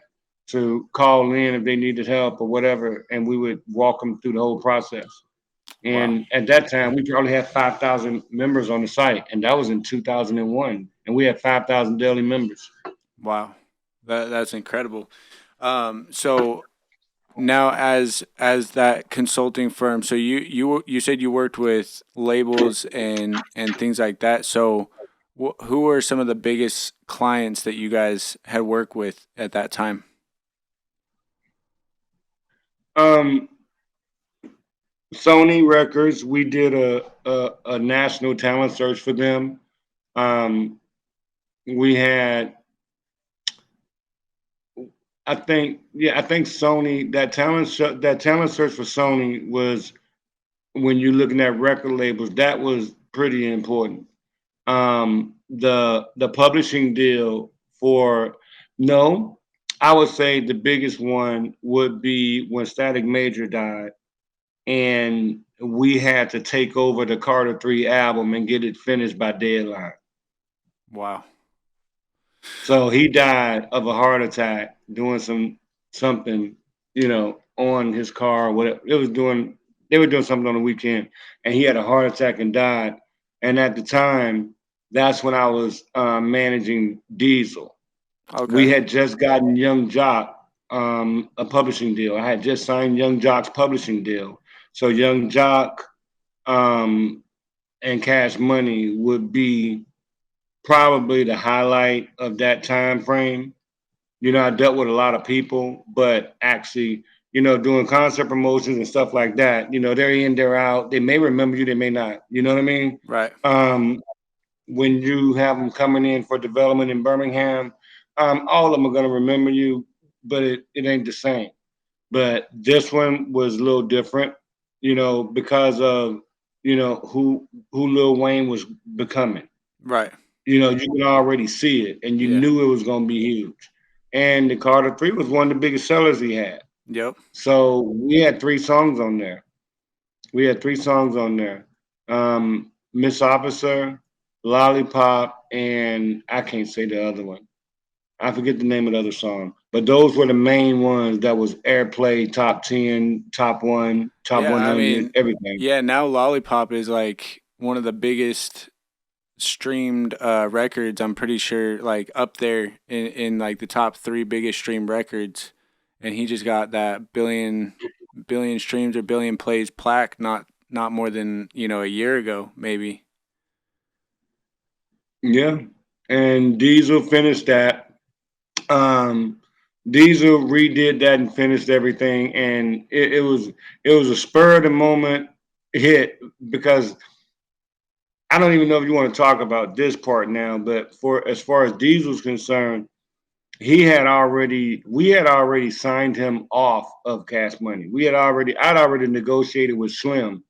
to call in if they needed help or whatever, and we would walk them through the whole process. Wow. And at that time, we probably had 5,000 members on the site, and that was in 2001. And we had 5,000 daily members. Wow. That's incredible. So now as that consulting firm, so you said you worked with labels and things like that. So who were some of the biggest clients that you guys had worked with at that time? Um, Sony Records, we did a national talent search for them. Um, we had, I think Sony, that talent search for Sony was, when you're looking at record labels, that was pretty important. The publishing deal for no. I would say the biggest one would be when Static Major died, and we had to take over the Carter 3 album and get it finished by deadline. Wow. So he died of a heart attack doing something, on his car. Whatever it was doing, they were doing something on the weekend, and he had a heart attack and died. And at the time, that's when I was managing Diesel. We Okay. had just gotten Young Jock a publishing deal. I had just signed Young Jock's publishing deal. So Young Jock um, and Cash Money would be probably the highlight of that time frame. I dealt with a lot of people, but actually, doing concert promotions and stuff like that, they're in, they're out. They may remember you, they may not. You know what I mean? Right. Um, when you have them coming in for development in Birmingham, all of them are going to remember you, but it ain't the same. But this one was a little different, because of who Lil Wayne was becoming. Right. You can already see it, and you Yeah. knew it was going to be huge. And the Carter 3 was one of the biggest sellers he had. Yep. So we had three songs on there. We had three songs on there. Miss Officer, Lollipop, and I can't say the other one. I forget the name of the other song. But those were the main ones that was airplay, top 10, top one, top Yeah. I 100, mean, everything. yeah. Now Lollipop is like one of the biggest streamed records. I'm pretty sure, like up there in like the top three biggest streamed records, and he just got that billion streams or billion plays plaque not more than a year ago maybe. Yeah. And Diesel finished that. Um, Diesel redid that and finished everything, and it was a spur of the moment hit because I don't even know if you want to talk about this part now, but for as far as Diesel's concerned, we had already signed him off of Cash Money. I'd already negotiated with Slim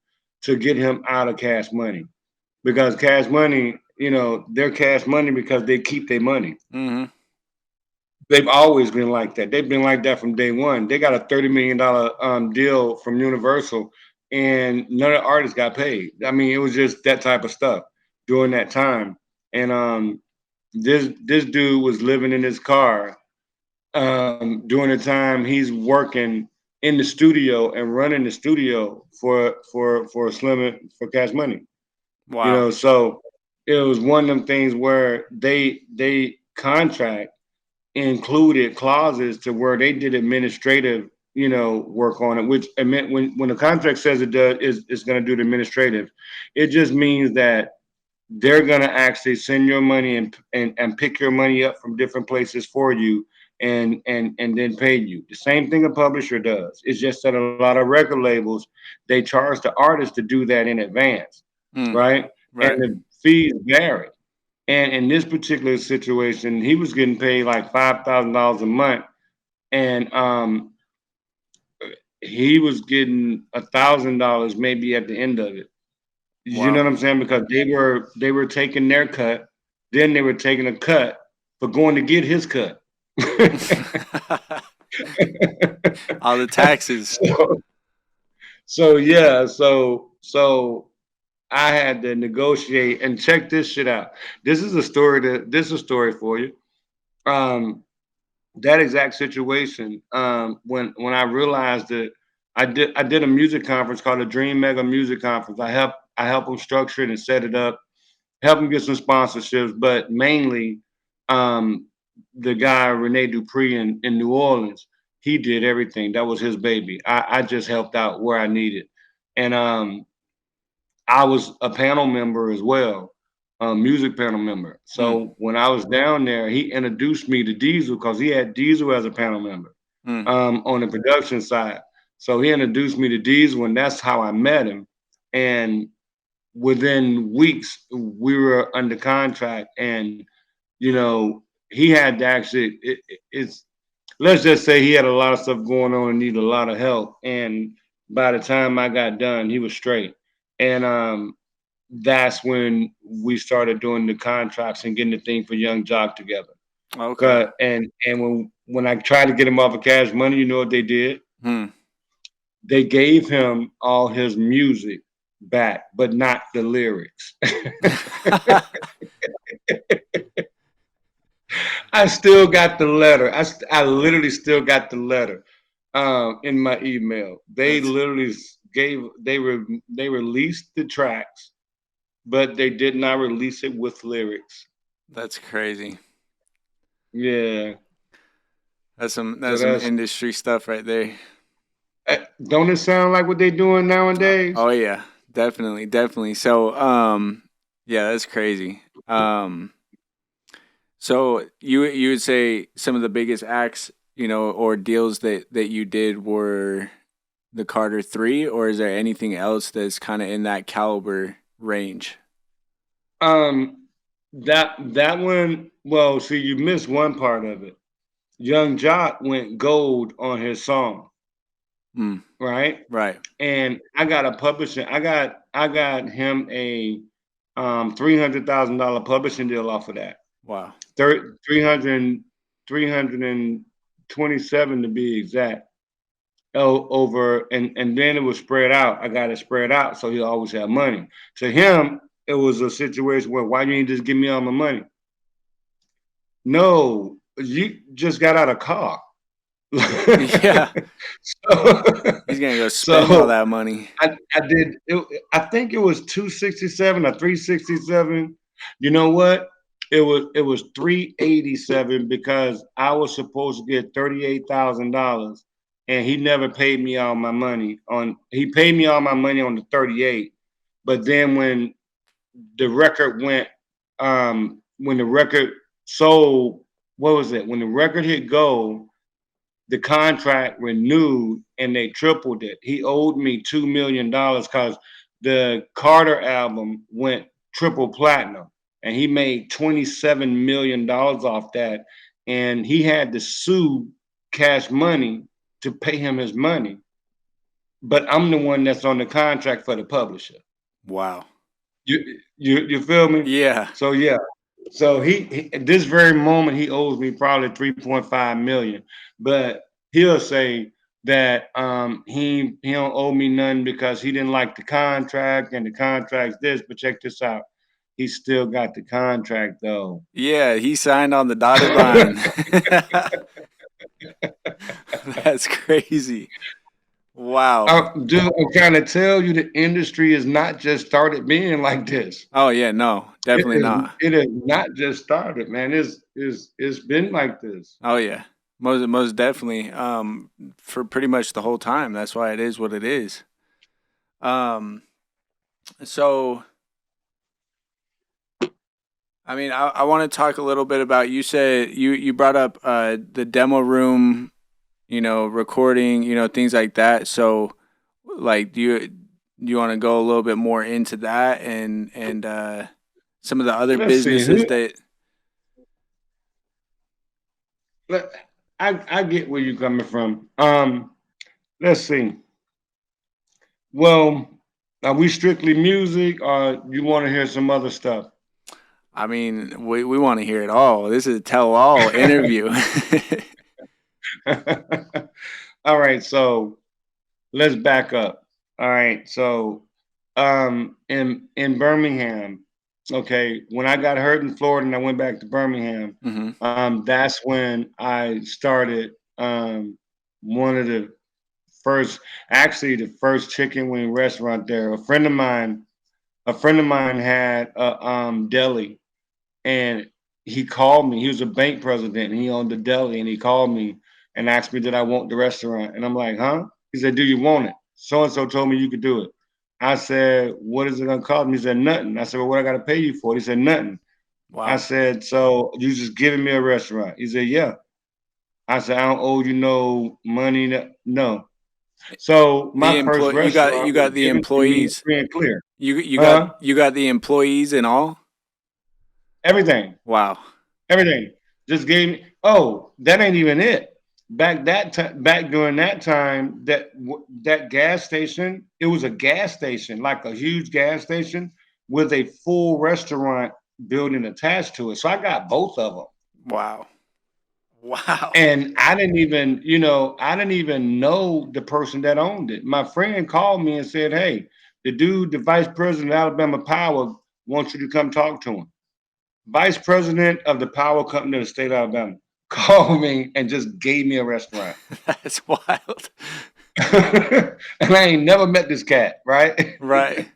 to get him out of Cash Money because Cash Money, they're Cash Money because they keep their money. Mm-hmm. They've always been like that. They've been like that from day one. They got a $30 million deal from Universal, and none of the artists got paid. I mean, it was just that type of stuff during that time. And this dude was living in his car during the time he's working in the studio and running the studio for Slim for Cash Money. Wow. So it was one of them things where they contract included clauses to where they did administrative, work on it, which it meant when the contract says it does is it's going to do the administrative, it just means that they're going to actually send your money and pick your money up from different places for you and then pay you. The same thing a publisher does. It's just that a lot of record labels they charge the artist to do that in advance, Mm. right? And Right. the fees vary. And in this particular situation, he was getting paid like $5,000 a month, and he was getting $1,000 maybe at the end of it. You know Wow. what I'm saying? Because they were taking their cut, then they were taking a cut for going to get his cut. All the taxes. so, so yeah, so I had to negotiate and check this shit out. This is a story for you. Um, that exact situation when I realized that I did a music conference called the Dream Mega Music Conference. I help them structure it and set it up, help them get some sponsorships, but mainly um, the guy Rene Dupree in New Orleans, he did everything. That was his baby. I just helped out where I needed, and I was a panel member as well, a music panel member. Mm. So when I was down there, he introduced me to Diesel because he had Diesel as a panel member Mm. on the production side. So he introduced me to Diesel, and that's how I met him. And within weeks, we were under contract, and he had to actually. It's let's just say he had a lot of stuff going on and needed a lot of help. And by the time I got done, he was straight. And that's when we started doing the contracts and getting the thing for Young Jock together. Okay. And when I tried to get him off of Cash Money, you know what they did? Hmm. They gave him all his music back, but not the lyrics. I still got the letter. I literally still got the letter in my email. They That's literally they released the tracks, but they did not release it with lyrics. that's crazy. Yeah. So That's some that's industry stuff right there. don't it sound like what they doing nowadays? Oh yeah, definitely, definitely. So yeah, that's crazy. So you would say some of the biggest acts, or deals that you did were the Carter 3, or is there anything else that's kind of in that caliber range? Um, that one. Well, see, you missed one part of it. Young Jock went gold on his song, Mm, right? right. And I got a publishing. I got him a $300,000 publishing deal off of that. Wow. 300 327 to be exact. Over and then it was spread out. I got it spread out, so he always had money. To him, it was a situation where why you ain't just give me all my money? No, you just got out of car. Yeah, so, he's gonna go spend all so that money. I did. I think it was 267 or 367. You know what? It was 387 because I was supposed to get $38,000, and he never paid me all my money on. He paid me all my money on the 38, but then the record went, when the record sold, what was it? When the record hit gold, the contract renewed and they tripled it. He owed me $2 million because the Carter album went triple platinum and he made $27 million off that. And he had to sue Cash Money to pay him his money. But I'm the one that's on the contract for the publisher. Wow. You feel me? Yeah. So yeah. So he at this very moment he owes me probably 3.5 million, but he'll say that he don't owe me none because he didn't like the contract and the contract's this. But check this out, he still got the contract though. Yeah, he signed on the dotted line. That's crazy. Wow. Dude, I'm trying to tell you the industry has not just started being like this. Oh yeah, no, It definitely is not. it has not just started, man. It's been like this. Oh yeah, most definitely. For pretty much the whole time. That's why it is what it is. Um, so I mean, I want to talk a little bit about. You said you brought up the demo room, recording, things like that. So, like, do you want to go a little bit more into that and some of the other Let's see. businesses that? I get where you're coming from. Let's see. Well, are we strictly music, or you want to hear some other stuff? I mean, we want to hear it all. This is a tell-all interview. All right, so let's back up. All right, so in Birmingham, okay, when I got hurt in Florida and I went back to Birmingham, Hmm. that's when I started one of the first, actually the first chicken wing restaurant there. A friend of mine had a deli, and he called me. He was a bank president, and he owned the deli, and he called me and asked me did I want the restaurant, and I'm like, huh? He said, do you want it? So and so told me you could do it. I said, what is it gonna cost me? He said, nothing. I said, well, what I gotta pay you for it? He said, nothing. I Wow. said, so you just giving me a restaurant? He said, yeah. I said, I don't owe you no money. No. So The my first employee, you restaurant was got the given to me employees. free and clear. You got Huh? you got the employees and all. Everything. Wow. Everything. Just gave me. Oh, that ain't even it. Back during that time, that gas station, it was a gas station, like a huge gas station with a full restaurant building attached to it. So I got both of them. Wow. Wow. And I didn't even, I didn't even know the person that owned it. My friend called me and said, "Hey, the vice president of Alabama Power wants you to come talk to him." Vice president of the power company of the state of Alabama called me and just gave me a restaurant. That's wild. And I ain't never met this cat, right? Right.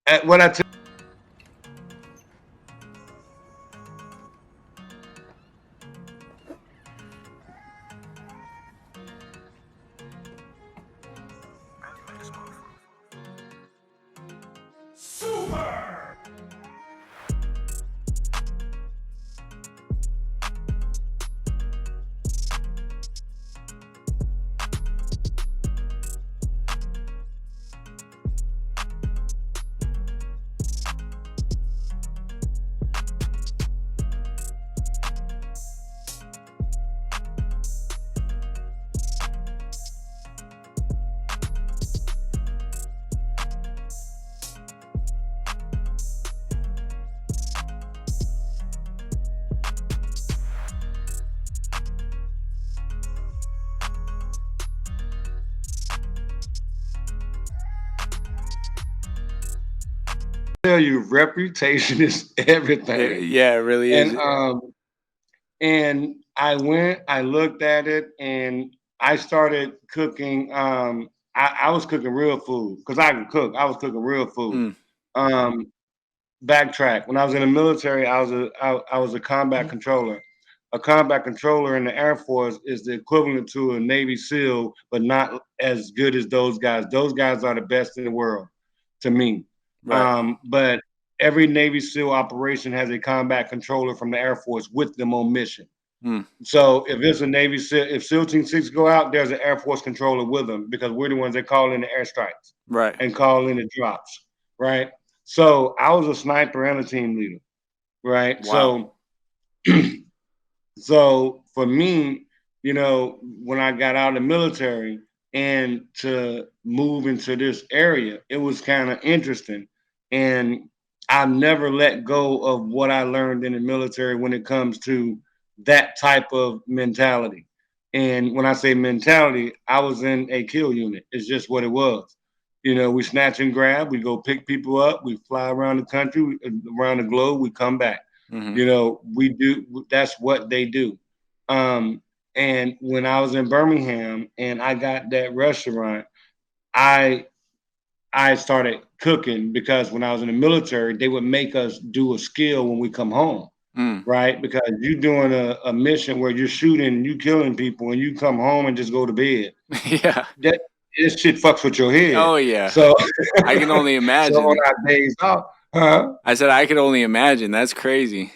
And when I tell you, reputation is everything. Yeah, it really And is. I looked at it, and I started cooking. I was cooking real food because I can cook. I was cooking real food. Mm, Um, Backtrack. When I was in the military, I was a combat controller. A combat controller in the Air Force is the equivalent to a Navy SEAL, but not as good as those guys. Those guys are the best in the world to me. right. But every Navy SEAL operation has a combat controller from the Air Force with them on mission. Mm, So if it's a Navy SEAL, if SEAL Team 6 go out, there's an Air Force controller with them because we're the ones that call in the airstrikes right. and call in the drops, right? So I was a sniper and a team leader, right? Wow. So for me, when I got out of the military and to move into this area, it was kind of interesting. And I never let go of what I learned in the military when it comes to that type of mentality. And when I say mentality, I was in a kill unit. It's just what it was. We snatch and grab, we go pick people up, we fly around the country, around the globe, we come back. Hmm. We do, that's what they do. Um, and when I was in Birmingham and I got that restaurant, I I started cooking because when I was in the military, they would make us do a skill when we come home, Mm. right? Because you're doing a mission where you're shooting, you killing people, and you come home and just go to bed. Yeah. That This shit fucks with your head. Oh, yeah. So I can only so on imagine. our days off, huh? I said I could only imagine. That's crazy.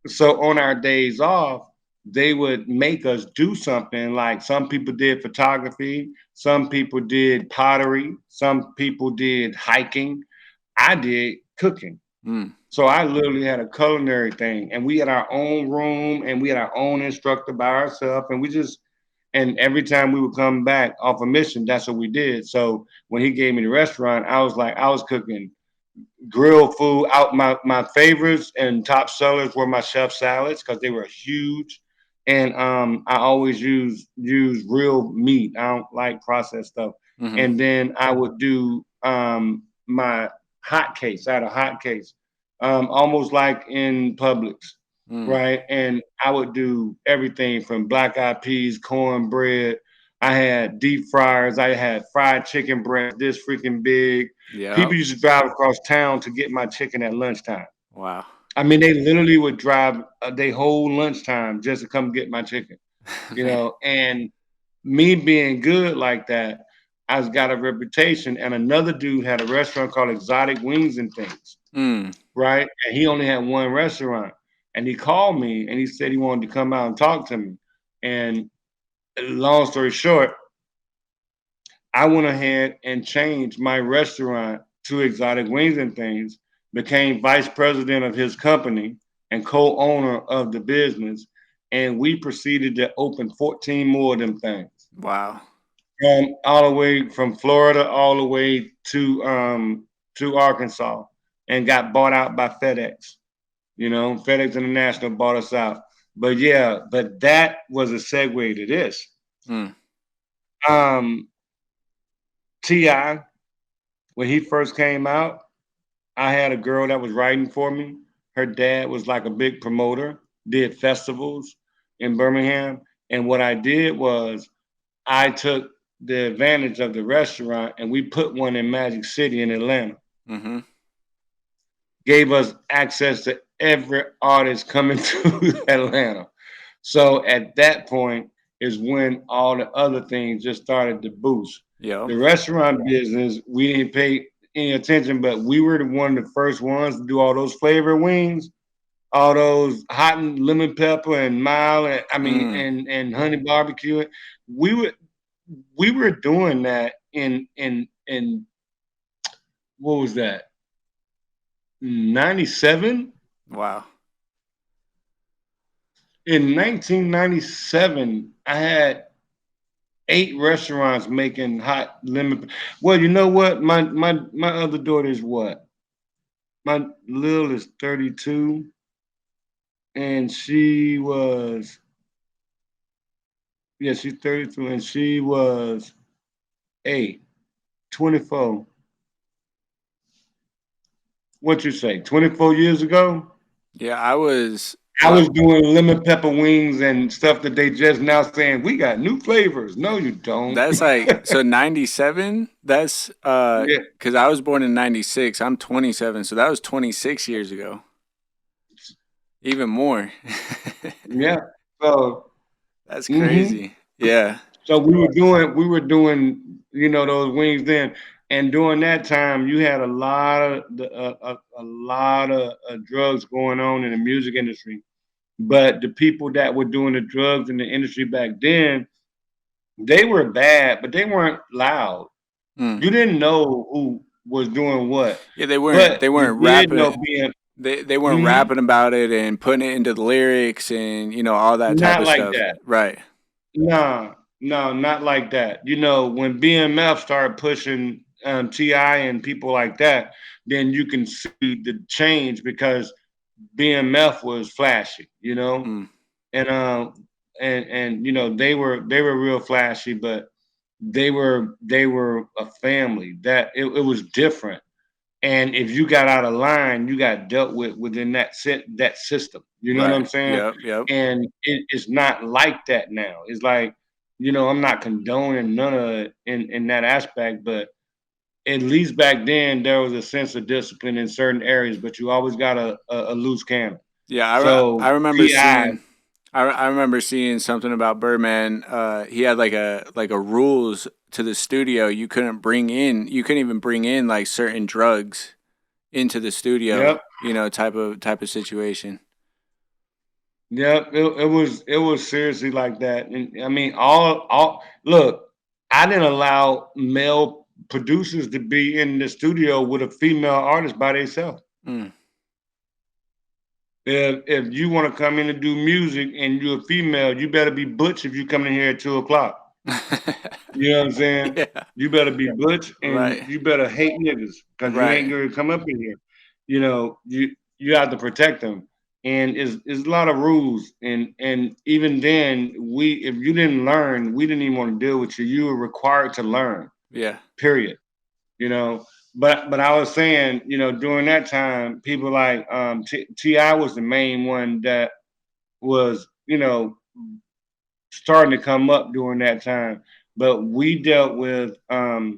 So on our days off, they would make us do something. Like some people did photography, some people did pottery, some people did hiking. I did cooking. Mm. So I literally had a culinary thing, and we had our own room, and we had our own instructor by ourselves, and and every time we would come back off a mission, that's what we did. So when he gave me the restaurant, I was like, I was cooking grill food out. My favorites and top sellers were my chef salads because they were huge, and I always use real meat. I don't like processed stuff. Hmm. And then I would do my hot case. I had a hot case, almost like in Publix, Mm. right? And I would do everything from black eyed peas, cornbread. I had deep fryers. I had fried chicken breast this freaking big. Yeah. People used to drive across town to get my chicken at lunchtime. Wow. I mean, they literally would drive their whole lunchtime just to come get my chicken, Man. And me being good like that, I've got a reputation. And another dude had a restaurant called Exotic Wings and Things, Mm. right? And he only had one restaurant. And he called me and he said he wanted to come out and talk to me. And long story short, I went ahead and changed my restaurant to Exotic Wings and Things, became vice president of his company and co-owner of the business, and we proceeded to open 14 more of them things. Wow. All the way from Florida all the way to Arkansas, and got bought out by FedEx. FedEx International bought us out. But yeah, but that was a segue to this. Mm. Um, Ti, when he first came out, I had a girl that was writing for me. Her dad was like a big promoter, did festivals in Birmingham. And what I did was I took the advantage of the restaurant and we put one in Magic City in Atlanta. Mm-hmm. Gave us access to every artist coming to Atlanta. So at that point is when all the other things just started to boost. Yep. The restaurant business, we didn't pay any attention, but we were the one of the first ones to do all those flavor wings, all those hot and lemon pepper and mild, and I mean, Mm. and honey barbecue. We were we were doing that in what was that? 97? Wow. In 1997, I had 8 restaurants making hot lemon. Well, you know what? My other daughter is what? My Lil is 32, and she was yeah, she's 32, and she was 8, 24. What you say? 24 years ago? Yeah, I was. I Well, was doing lemon pepper wings and stuff that they just now saying we got new flavors. No, you don't. that's like so 97. That's Yeah, because I was born in 96. I'm 27, so that was 26 years ago. Even more. yeah. So, That's hmm crazy. Yeah. so we were doing, those wings then, and during that time, you had a lot of drugs going on in the music industry. But the people that were doing the drugs in the industry back then, they were bad, but they weren't loud. Mm. You didn't know who was doing what, Yeah, they weren't. but They you weren't did rapping. know being. They weren't Mhm. rapping about it and putting it into the lyrics and all that type Not of like stuff. that. Right. No, no, not like that. When BMF started pushing Ti and people like that, then you can see the change because BMF was flashy, Mm. and they were real flashy, but they were a family that it was different. And if you got out of line, you got dealt with within that system. You know what I'm Right. saying? Yep. Yep. And it's not like that now. It's like, I'm not condoning none of it in that aspect, but at least back then there was a sense of discipline in certain areas, but you always got a loose cannon. Yeah. I So remember Ti, seeing. I remember seeing something about Birdman. He had like a rules to the studio. You couldn't even bring in like certain drugs into the studio. yep, Type of situation. yep, it was seriously like that. And I mean, all look, I didn't allow male producers to be in the studio with a female artist by themselves. Mm. If you want to come in and do music and you're a female, you better be butch if you come in here at 2 o'clock. You know what I'm saying? Yeah. You better be butch and Right. you better hate niggas because you ain't Right. gonna come up in here. You have to protect them. And it's a lot of rules. And even then, if you didn't learn, we didn't even want to deal with you. You were required to learn, Yeah. period. You know. But I was saying, during that time, people like Ti was the main one that was, starting to come up during that time. But we dealt with I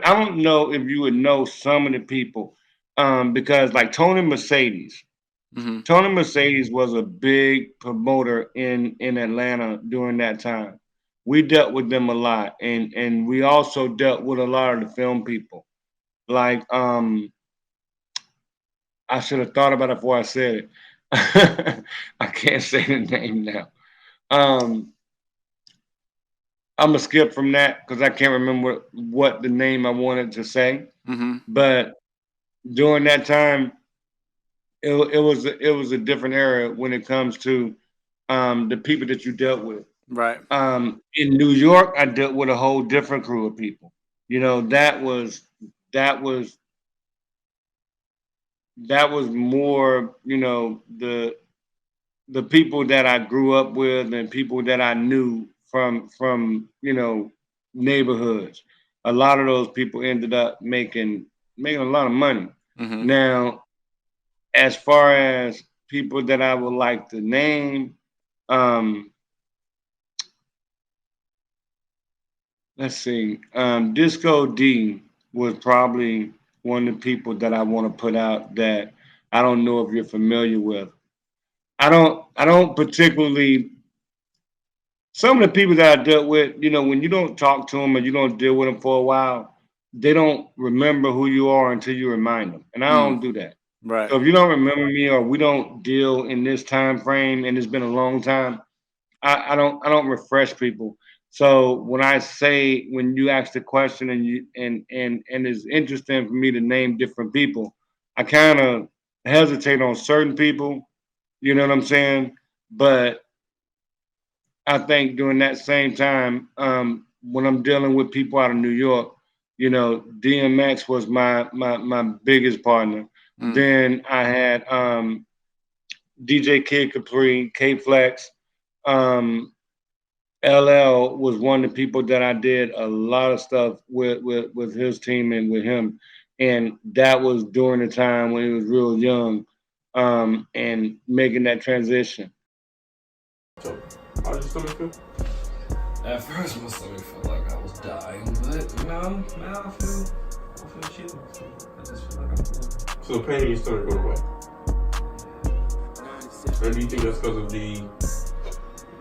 don't know if you would know some of the people, because like Tony Mercedes. Hmm. Tony Mercedes was a big promoter in Atlanta during that time. We dealt with them a lot, and we also dealt with a lot of the film people. Like I should have thought about it before I said it. I can't say the name now. Um, I'm gonna skip from that because I can't remember what the name I wanted to say. Hmm. But during that time, it was a different era when it comes to the people that you dealt with. Right. In New York, I dealt with a whole different crew of people. That was more, the the people that I grew up with and people that I knew from neighborhoods. A lot of those people ended up making a lot of money. Mm-hmm. Now, as far as people that I would like to name, um, let's see, Disco D was probably one of the people that I want to put out that I don't know if you're familiar with. I don't particularly some of the people that I dealt with, when you don't talk to them and you don't deal with them for a while, they don't remember who you are until you remind them. And I Mm. don't do that. Right. So if you don't remember me or we don't deal in this time frame and it's been a long time, I don't refresh people. So when you ask the question and you and it's interesting for me to name different people, I kind of hesitate on certain people, you know what I'm saying? But I think during that same time, when I'm dealing with people out of New York, DMX was my biggest partner. Mm. Then I had DJ Kid Capri, K Flex, um, LL was one of the people that I did a lot of stuff with his team and with him, and that was during the time when he was real young, and making that transition. So, how does your stomach feel? At first, my stomach felt like I was dying, but now I feel chill. I just feel like I'm cool. So the pain in your stomach going away. And do you think that's because of the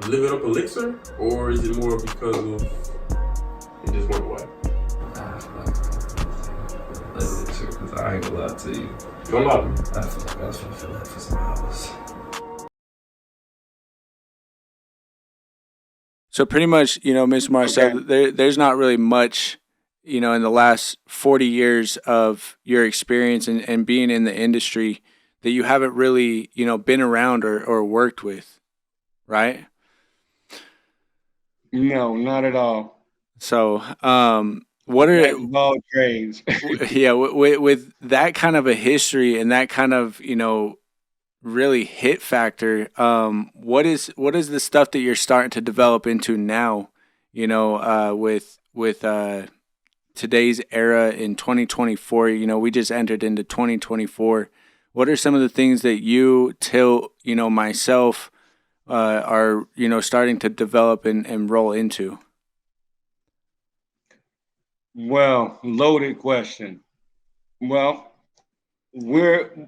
live it up elixir, or is it more because of it just went away? I feel like I'm cool. Because I ain't gonna lie to you. Don't lie to me. I feel like I was gonna feel that for some hours. So pretty much, Mr. Marcel, Okay. there's not really much, in the last 40 years of your experience and being in the industry that you haven't really, been around or worked with, right? No, not at all. So, what are Jack of all trades. yeah, with that kind of a history and that kind of, really hit factor, what is the stuff that you're starting to develop into now, with today's era in 2024? We just entered into 2024. What are some of the things that you, Tilt, myself, are, starting to develop and roll into? Well, loaded question. Well, we're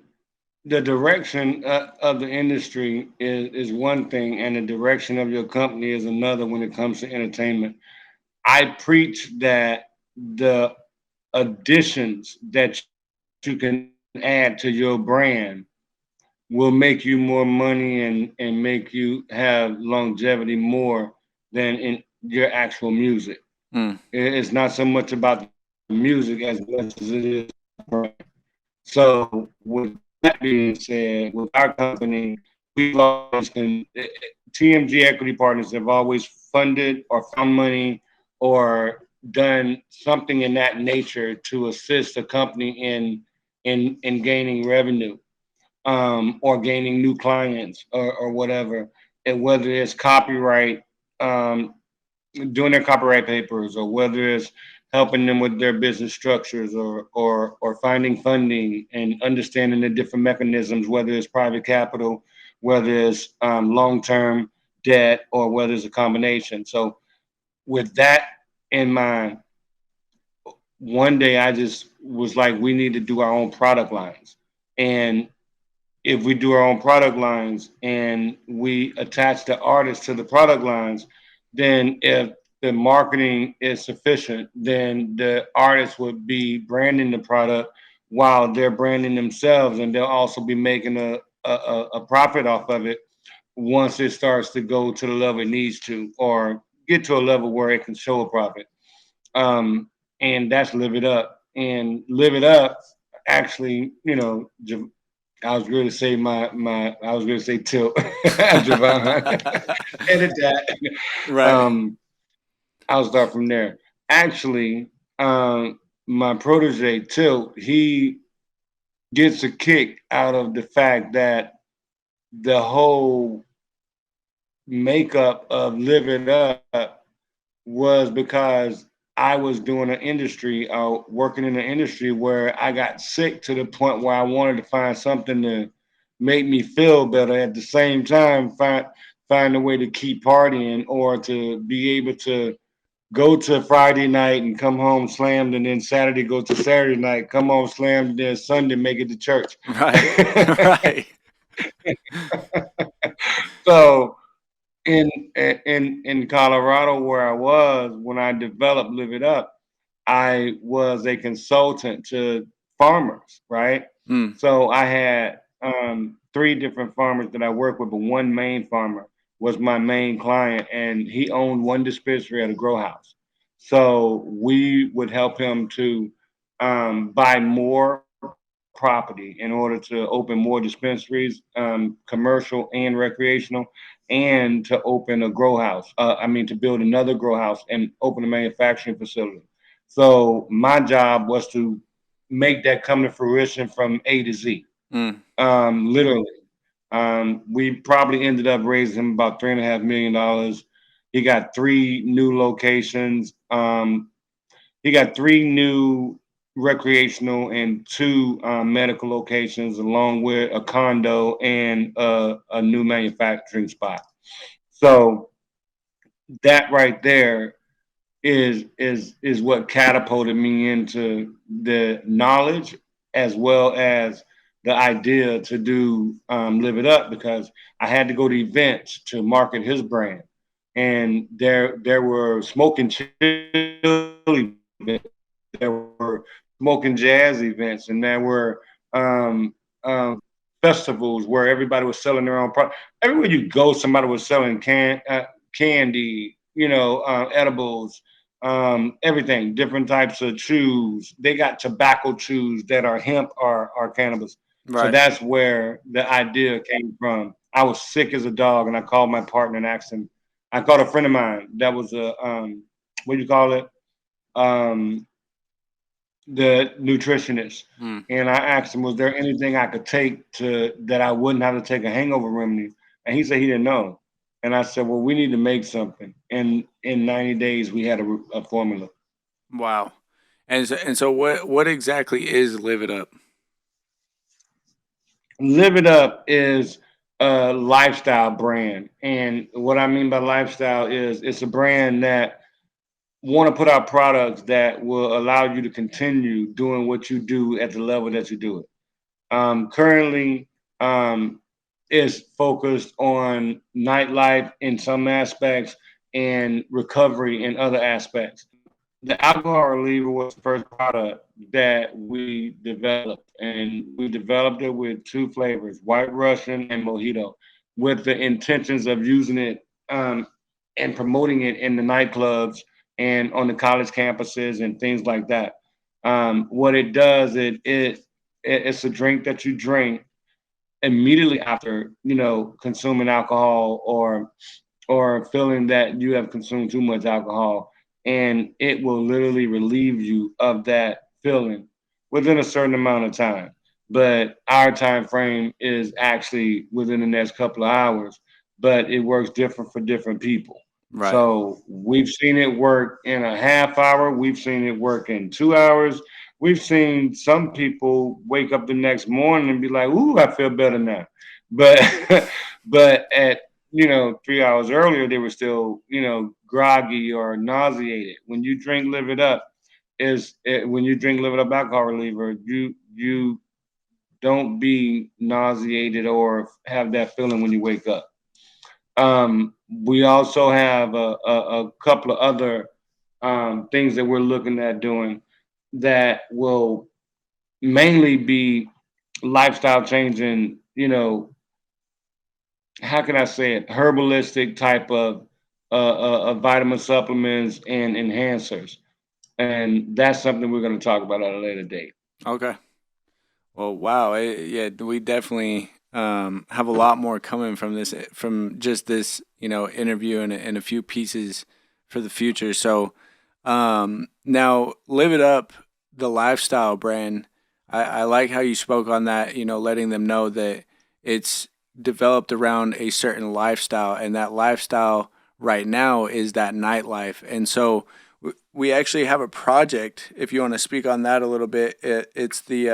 the direction of the industry is one thing, and the direction of your company is another when it comes to entertainment. I preach that the additions that you can add to your brand will make you more money and make you have longevity more than in your actual music. Mm, It's not so much about the music as much as it is brand. So with that being said, with our company, we've always TMG Equity Partners have always funded or found money or done something in that nature to assist the company in gaining revenue, or gaining new clients or whatever, and whether it's copyright, um, doing their copyright papers, or whether it's helping them with their business structures, or finding funding and understanding the different mechanisms, whether it's private capital, whether it's long term debt, or whether it's a combination. So with that in mind, one day I just was like, we need to do our own product lines. And if we do our own product lines and we attach the artists to the product lines, then if the marketing is sufficient, then the artists would be branding the product while they're branding themselves, and they'll also be making a profit off of it once it starts to go to the level it needs to, or get to a level where it can show a profit. Um, and that's Live It Up. And Live It Up, actually, I was going to say I was going to say Tilt, Javon, edit that. right. Um, I'll start from there. Actually, my protege Tilt, he gets a kick out of the fact that the whole makeup of Live It Up was because I was doing an industry, working in an industry where I got sick to the point where I wanted to find something to make me feel better. At the same time, find a way to keep partying or to be able to go to Friday night and come home slammed, and then Saturday go to Saturday night, come home slammed, and then Sunday make it to church. Right. Right. So in in Colorado, where I was when I developed Live It Up, I was a consultant to farmers, right? Mm, So I had three different farmers that I worked with, but one main farmer was my main client, and he owned one dispensary at a grow house. So we would help him to buy more property in order to open more dispensaries, commercial and recreational, and to open a grow house. I mean, to build another grow house and open a manufacturing facility. So my job was to make that come to fruition from A to Z. mm, Literally. We probably ended up raising him about $3.5 million. He got three new locations. He got three new recreational and two medical locations, along with a condo and a new manufacturing spot. So that right there is what catapulted me into the knowledge as well as the idea to do Live It Up, because I had to go to events to market his brand, and there were smoking chill events, there were smoking jazz events, and there were um, festivals where everybody was selling their own product. Everywhere you go, somebody was selling candy, edibles, everything, different types of chews. They got tobacco chews that are hemp or cannabis. So right. that's where the idea came from. I was sick as a dog, and I called my partner and asked him. I called a friend of mine that was a what do you call it? Um, the nutritionist, Mm. and I asked him, was there anything I could take to that I wouldn't have to take a hangover remedy? And he said he didn't know. And I said, well, we need to make something. And in 90 days, we had a formula. Wow. And so what exactly is Live It Up? Live It Up is a lifestyle brand. And what I mean by lifestyle is it's a brand that want to put out products that will allow you to continue doing what you do at the level that you do it. Currently, um, is focused on nightlife in some aspects and recovery in other aspects. The alcohol reliever was the first product that we developed, and we developed it with two flavors, White Russian and Mojito, with the intentions of using it and promoting it in the nightclubs and on the college campuses and things like that. What it does, it's a drink that you drink immediately after consuming alcohol or feeling that you have consumed too much alcohol, and it will literally relieve you of that feeling within a certain amount of time. But our time frame is actually within the next couple of hours, but it works different for different people. Right. So we've seen it work in a half hour, we've seen it work in 2 hours. We've seen some people wake up the next morning and be like, "Ooh, I feel better now." But but at 3 hours earlier, they were still, groggy or nauseated. When you drink Live It Up alcohol reliever, you don't be nauseated or have that feeling when you wake up. We also have a couple of other things that we're looking at doing that will mainly be lifestyle changing, how can I say it, herbalistic type of vitamin supplements and enhancers. And that's something we're going to talk about at a later date. Okay. Well, wow. Yeah, we definitely have a lot more coming from this, from just this, interview and a few pieces for the future. So, now Live It Up, the lifestyle brand. I like how you spoke on that. Letting them know that it's developed around a certain lifestyle, and that lifestyle right now is that nightlife. And so we actually have a project. If you want to speak on that a little bit, it's the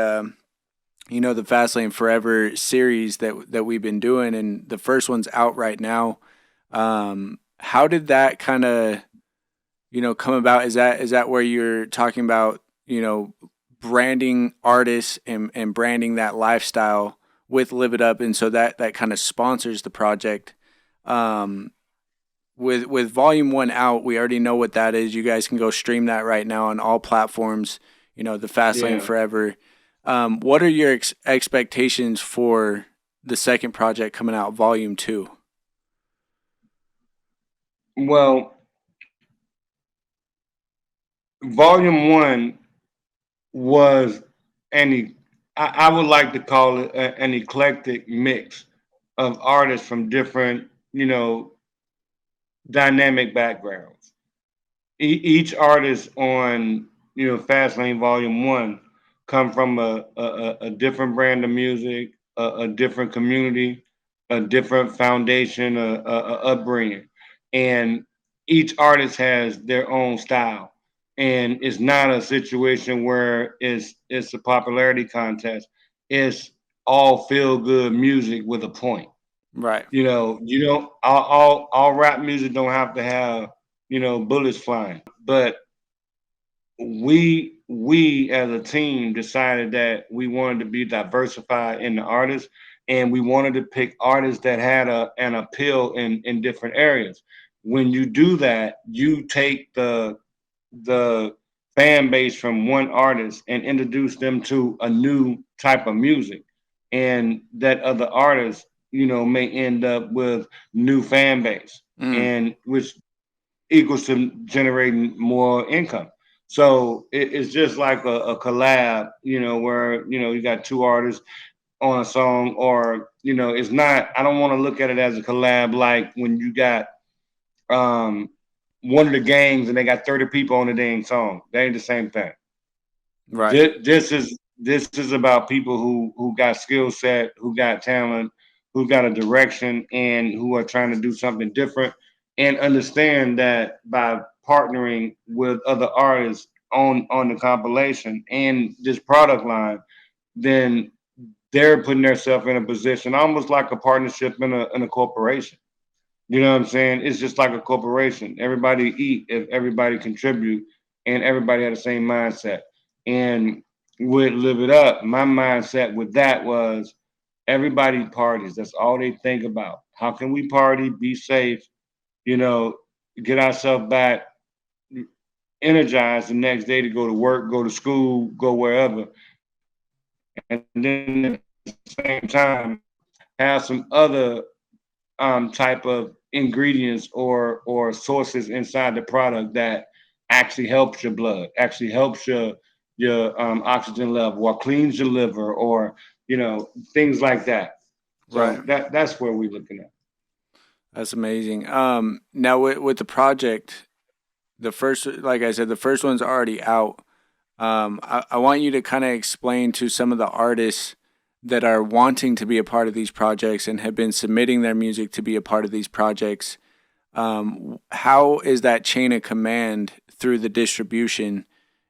the Fastlane Forever series that we've been doing, and the first one's out right now. How did that kind of come about? Is that where you're talking about branding artists and branding that lifestyle with Live It Up, and so that kind of sponsors the project. Um, with Volume One out, we already know what that is. You guys can go stream that right now on all platforms. The Fastlane Yeah. Forever. What are your expectations for the second project coming out, Volume Two? Well, Volume One was any I would like to call it an eclectic mix of artists from different, dynamic backgrounds. Each artist on Fastlane Volume One come from a different brand of music, a different community, a different foundation, a upbringing, and each artist has their own style. And it's not a situation where it's a popularity contest. It's all feel good music with a point. Right. You don't all rap music don't have to have bullets flying, but we as a team decided that we wanted to be diversified in the artists, and we wanted to pick artists that had an appeal in different areas. When you do that, you take the fan base from one artist and introduce them to a new type of music, and that other artist may end up with new fan base, Mm, and which equals to generating more income. So it's just like a collab, where you got two artists on a song, or it's not. I don't want to look at it as a collab like when you got um, one of the gangs and they got 30 people on the dang song. They ain't the same thing. right. This is about people who got skill set, who got talent, who got a direction, and who are trying to do something different, and understand that by partnering with other artists on the compilation and this product line, then they're putting themselves in a position almost like a partnership in a corporation. You know what I'm saying? It's just like a corporation. Everybody eat if everybody contribute, and everybody had the same mindset. And with Live It Up, my mindset with that was everybody parties. That's all they think about. How can we party, be safe, you know, get ourselves back energized the next day to go to work, go to school, go wherever. And then at the same time, have some other type of ingredients or sources inside the product that actually helps your blood, actually helps your oxygen level, or cleans your liver, or things like that. Right. So that's where we're looking at. That's amazing. Now with the project, the first, like I said, the first one's already out. I want you to kind of explain to some of the artists that are wanting to be a part of these projects and have been submitting their music to be a part of these projects. How is that chain of command through the distribution,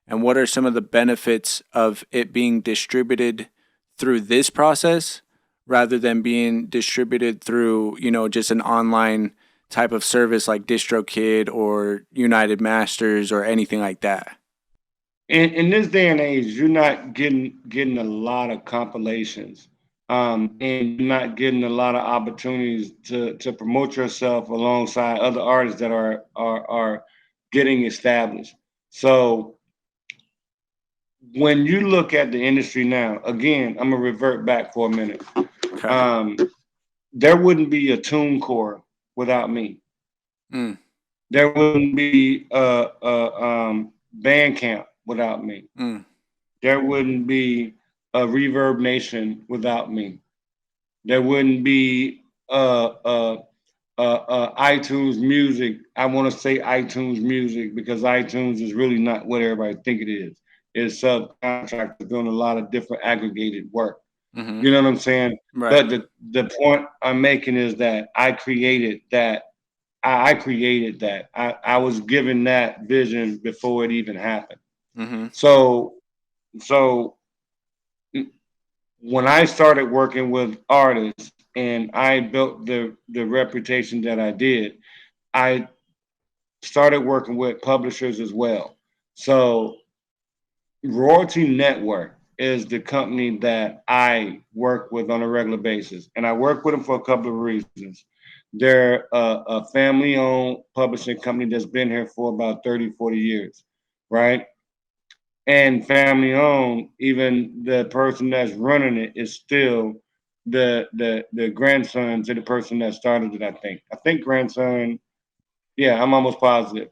and what are some of the benefits of it being distributed through this process rather than being distributed through, just an online type of service like DistroKid or United Masters or anything like that? In this day and age, you're not getting a lot of compilations, and you're not getting a lot of opportunities to promote yourself alongside other artists that are getting established. So when you look at the industry now, again, I'm gonna revert back for a minute. Okay. Um, there wouldn't be a TuneCore without me. Mm, There wouldn't be a Bandcamp without me. mm, There wouldn't be a Reverb Nation without me. There wouldn't be iTunes Music. I want to say iTunes Music because iTunes is really not what everybody think it is. It's subcontractors doing a lot of different aggregated work. Mm-hmm. You know what I'm saying? Right. But the point I'm making is that I created that. I created that. I was given that vision before it even happened. Mm-hmm. So so when I started working with artists and I built the reputation that I did, I started working with publishers as well. So Royalty Network is the company that I work with on a regular basis, and I work with them for a couple of reasons. They're a family-owned publishing company that's been here for about 30, 40 years, right? And family-owned, even the person that's running it is still the grandson to the person that started it, I think. I think grandson, yeah, I'm almost positive.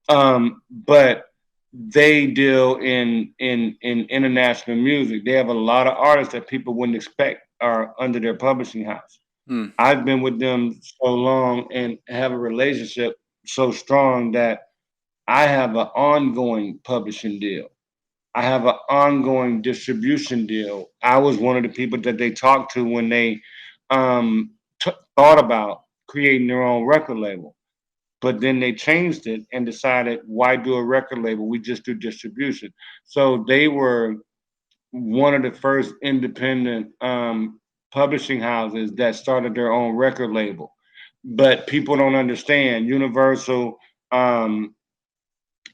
But they deal in international music. They have a lot of artists that people wouldn't expect are under their publishing house. Mm. I've been with them so long and have a relationship so strong that I have an ongoing publishing deal. I have an ongoing distribution deal. I was one of the people that they talked to when they um, thought about creating their own record label. But then they changed it and decided, why do a record label? We just do distribution. So they were one of the first independent publishing houses that started their own record label. But people don't understand Universal, um,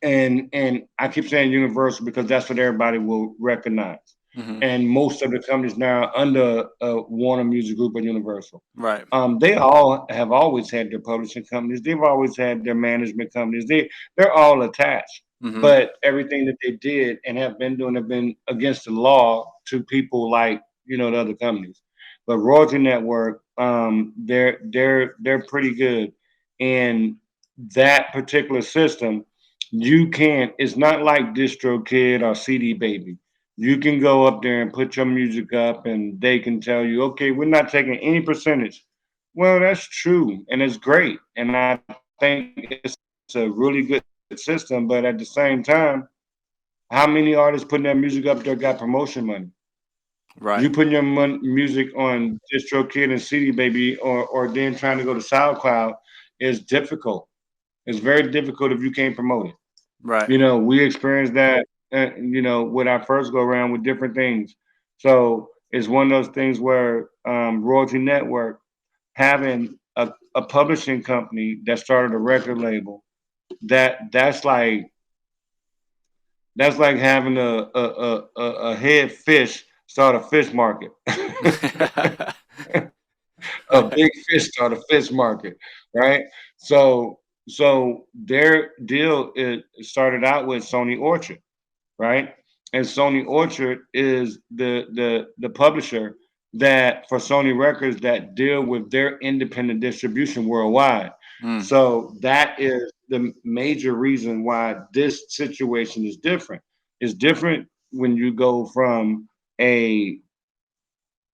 and I keep saying Universal because that's what everybody will recognize. Mm-hmm. And most of the companies now under Warner Music Group and Universal. Right. They all have always had their publishing companies. They've always had their management companies. They're all attached. Mm-hmm. But everything that they did and have been doing have been against the law to people like the other companies. But Royalty Network, they're pretty good, and that particular system, you can't. It's not like DistroKid or CD Baby. You can go up there and put your music up, and they can tell you, okay, we're not taking any percentage. Well, that's true, and it's great, and I think it's a really good system. But at the same time, how many artists putting their music up there got promotion money? You putting your Right. music on DistroKid and CD Baby, or then trying to go to SoundCloud is difficult. It's very difficult if you can't promote it. Right. We experienced that, with our first go around with different things. So it's one of those things where Royalty Network having a publishing company that started a record label, that's like having a head fish start a fish market. A Right. big fish start a fish market, right? So their deal started out with Sony Orchard, right? And Sony Orchard is the publisher that for Sony Records that deal with their independent distribution worldwide. Mm. So that is the major reason why this situation is different. It's different when you go from a,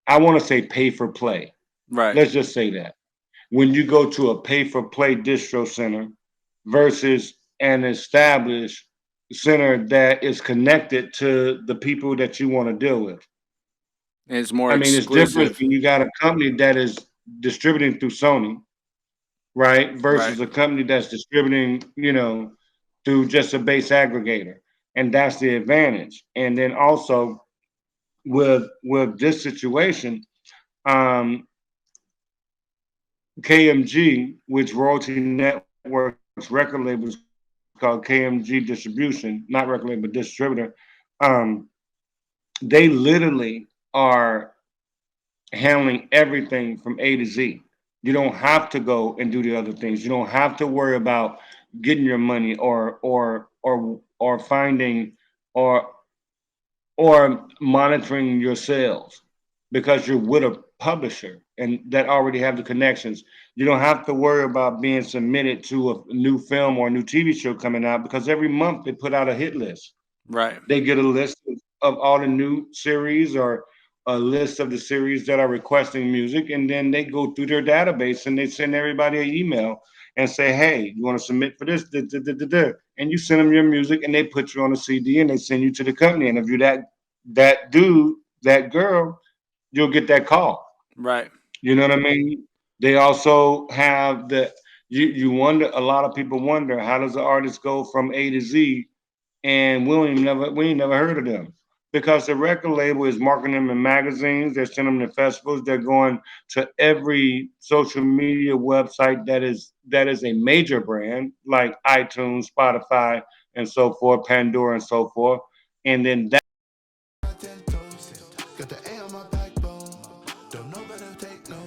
I want to say, pay for play. Right. Let's just say that when you go to a pay for play distro center versus an established center that is connected to the people that you want to deal with. It's more I mean, it's different exclusive. when you got a company that is distributing through Sony, right? Right. Versus a company that's distributing, through just a base aggregator. And that's the advantage. And then also with this situation, um, KMG, which Royalty Network's record label is called KMG Distribution, not record label, distributor, um, they literally are handling everything from A to Z. You don't have to go and do the other things. You don't have to worry about getting your money or finding or monitoring your sales because you're with a publisher and that already have the connections. You don't have to worry about being submitted to a new film or a new TV show coming out because every month they put out a hit list. Right. They get a list of all the new series or a list of the series that are requesting music, and then they go through their database and they send everybody an email and say, "Hey, you want to submit for this?" And you send them your music, and they put you on a CD and they send you to the company. And if you're that dude, that girl, you'll get that call. Right. You know what I mean? They also have you wonder, a lot of people wonder, how does the artist go from A to Z, and we ain't never heard of them, because the record label is marketing them in magazines, they're sending them to festivals, they're going to every social media website that is a major brand like iTunes, Spotify, and so forth, Pandora and so forth, and then that. Got the A on my backbone. Don't know better take no.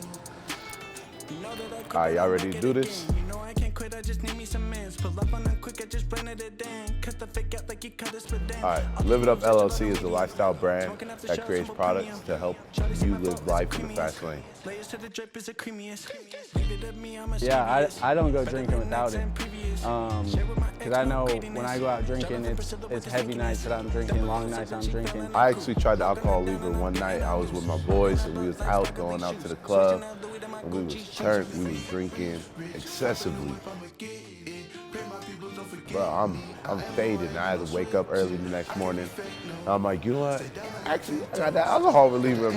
All right, y'all ready to do this? All right, Live It Up LLC is a lifestyle brand that creates products to help you live life in the fast lane. Yeah, I don't go drinking without it. Because I know when I go out drinking, it's heavy nights that I'm drinking, long nights I'm drinking. I actually tried the alcohol lever one night. I was with my boys and we was out going out to the club and we was drinking excessively. Bro, I'm faded and I had to wake up early the next morning. And I'm like, you know what? Actually, I got that alcohol reliever in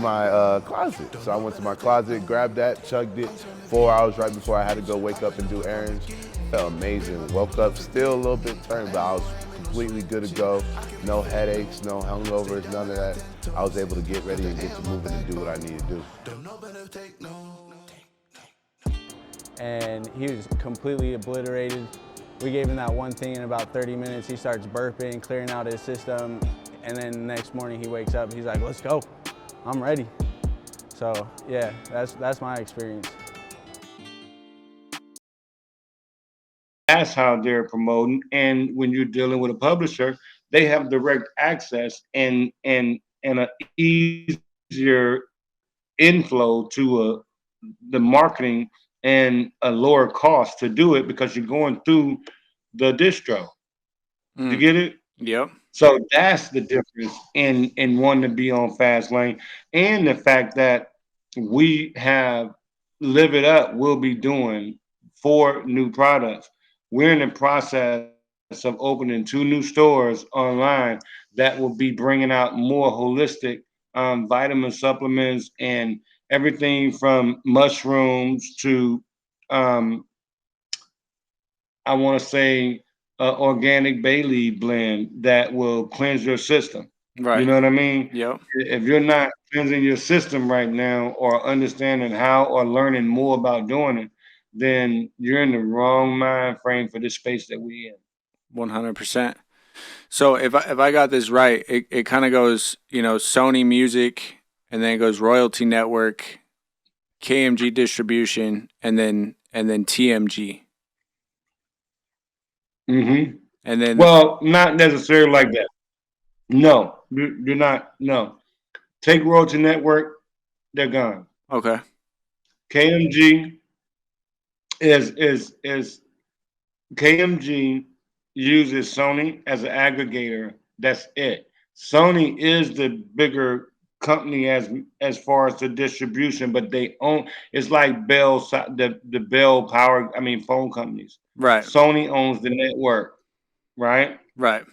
my closet. So I went to my closet, grabbed that, chugged it. 4 hours right before I had to go wake up and do errands. Felt amazing. Woke up still a little bit turned, but I was completely good to go. No headaches, no hangovers, none of that. I was able to get ready and get to moving and do what I need to do. And he was completely obliterated. We gave him that one thing in about 30 minutes. He starts burping, clearing out his system, and then the next morning he wakes up, he's like, let's go, I'm ready. So yeah, that's my experience. That's how they're promoting. And when you're dealing with a publisher, they have direct access and an easier inflow to the marketing and a lower cost to do it because you're going through the distro. You get it? Yep. So that's the difference in wanting to be on fast lane, and the fact that we have Live It Up will be doing 4 new products. We're in the process of opening 2 new stores online that will be bringing out more holistic vitamin supplements and everything from mushrooms to um, I want to say organic bay leaf blend that will cleanse your system. You Right. know what I mean? Yep. If you're not cleansing your system right now or understanding how or learning more about doing it, then you're in the wrong mind frame for this space that we're in. 100%. So if I got this right, it kind of goes, Sony Music, and then it goes Royalty Network, KMG Distribution, and then TMG. Mm-hmm. And then Well, not necessarily like that. No, you're not. No. Take Royalty Network, they're gone. okay. KMG is KMG uses Sony as an aggregator. That's it. Sony is the bigger company as far as the distribution, but they own. It's like the Bell Power. I mean, phone companies. Right. Sony owns the network, right? Right.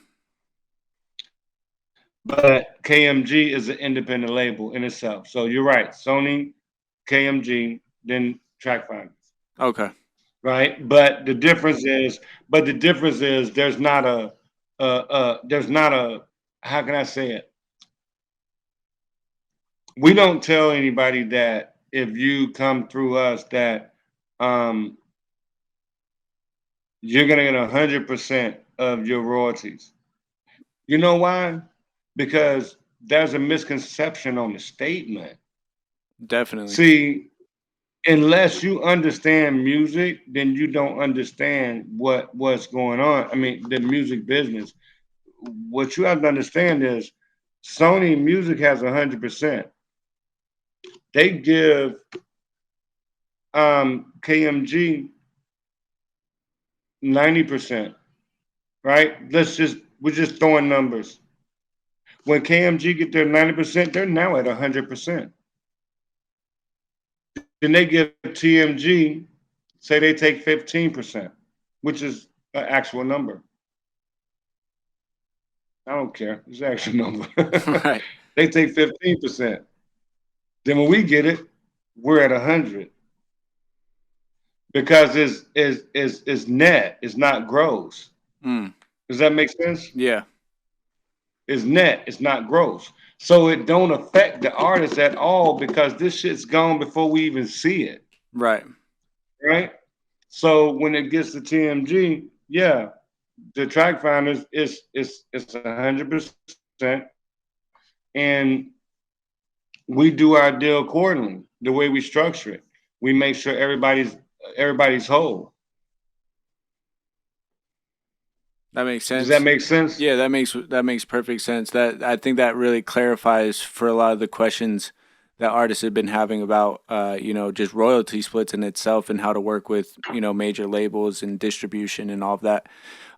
But KMG is an independent label in itself. So you're right. Sony, KMG, then Track Finder. Okay. Right? But the difference is there's not a how can I say it? We don't tell anybody that if you come through us that um you're gonna get 100% of your royalties. You know why? Because there's a misconception on the statement. Definitely. See, unless you understand music, then you don't understand what's going on. I mean, the music business. What you have to understand is Sony Music has 100%. They give KMG 90%. Right? We're just throwing numbers. When KMG get their 90%, they're now at 100%. Then they give TMG, say they take 15%, which is an actual number. I don't care. It's an actual number. Right. They take 15%. Then when we get it, we're at 100 because it's net, it's not gross. Mm. Does that make sense? Yeah. It's net, it's not gross. So it don't affect the artist at all because this shit's gone before we even see it, Right. right? So when it gets to TMG, yeah, the track finders is 100%, and we do our deal accordingly. The way we structure it, we make sure everybody's whole. That makes Does that sense. make sense? Yeah, that makes perfect sense. That I think that really clarifies for a lot of the questions that artists have been having about just royalty splits in itself and how to work with, major labels and distribution and all of that.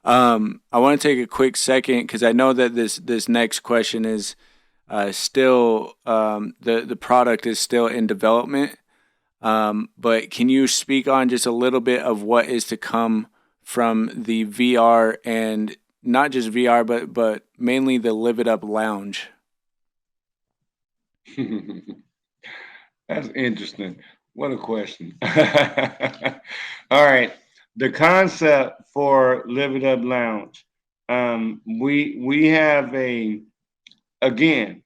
I want to take a quick second because I know that this next question is still the product is still in development. But can you speak on just a little bit of what is to come from the VR and not just VR, but mainly the Live It Up Lounge? That's interesting. What a question. All right. The concept for Live It Up Lounge. We have again,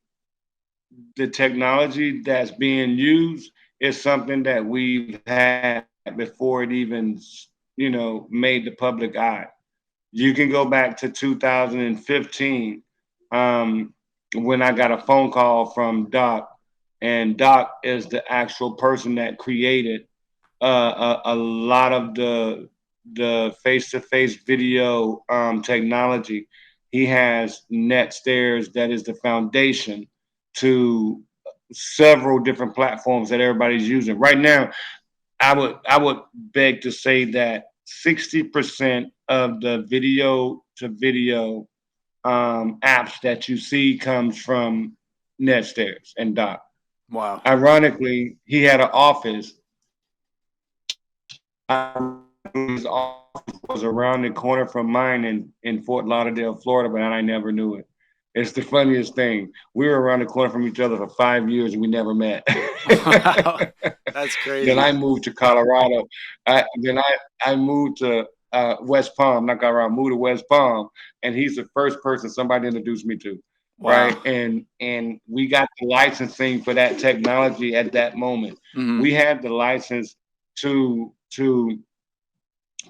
the technology that's being used is something that we've had before it even, made the public eye. You can go back to 2015, um, when I got a phone call from Doc, and Doc is the actual person that created a lot of the face-to-face video technology. He has net stairs that is the foundation to several different platforms that everybody's using right now. I would beg to say that 60% of the video to video apps that you see comes from NetStairs and Doc. Wow. Ironically, he had an office. Ironically, his office was around the corner from mine in Fort Lauderdale, Florida, but I never knew it. It's the funniest thing. We were around the corner from each other for 5 years and we never met. Wow. That's Then crazy. I moved to Colorado. Then I moved to West Palm, not Colorado. Moved to West Palm, and he's the first person somebody introduced me to, Wow. right? And we got the licensing for that technology at that moment. Hmm. We had the license to to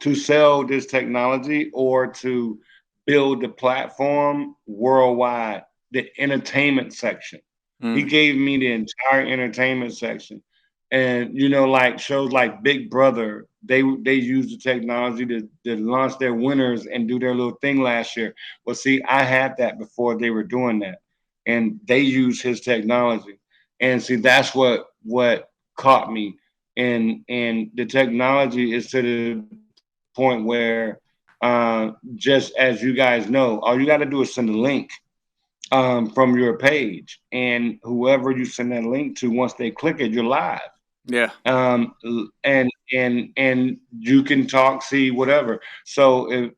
to sell this technology or to build the platform worldwide, the entertainment section. He Mm. gave me the entire entertainment section. And like shows like Big Brother, they use the technology to launch their winners and do their little thing last year. Well, see, I had that before they were doing that, and they use his technology. And see, that's what caught me. And the technology is to the point where, just as you guys know, all you got to do is send a link from your page, and whoever you send that link to, once they click it, you're live. Yeah. And you can talk, see whatever. So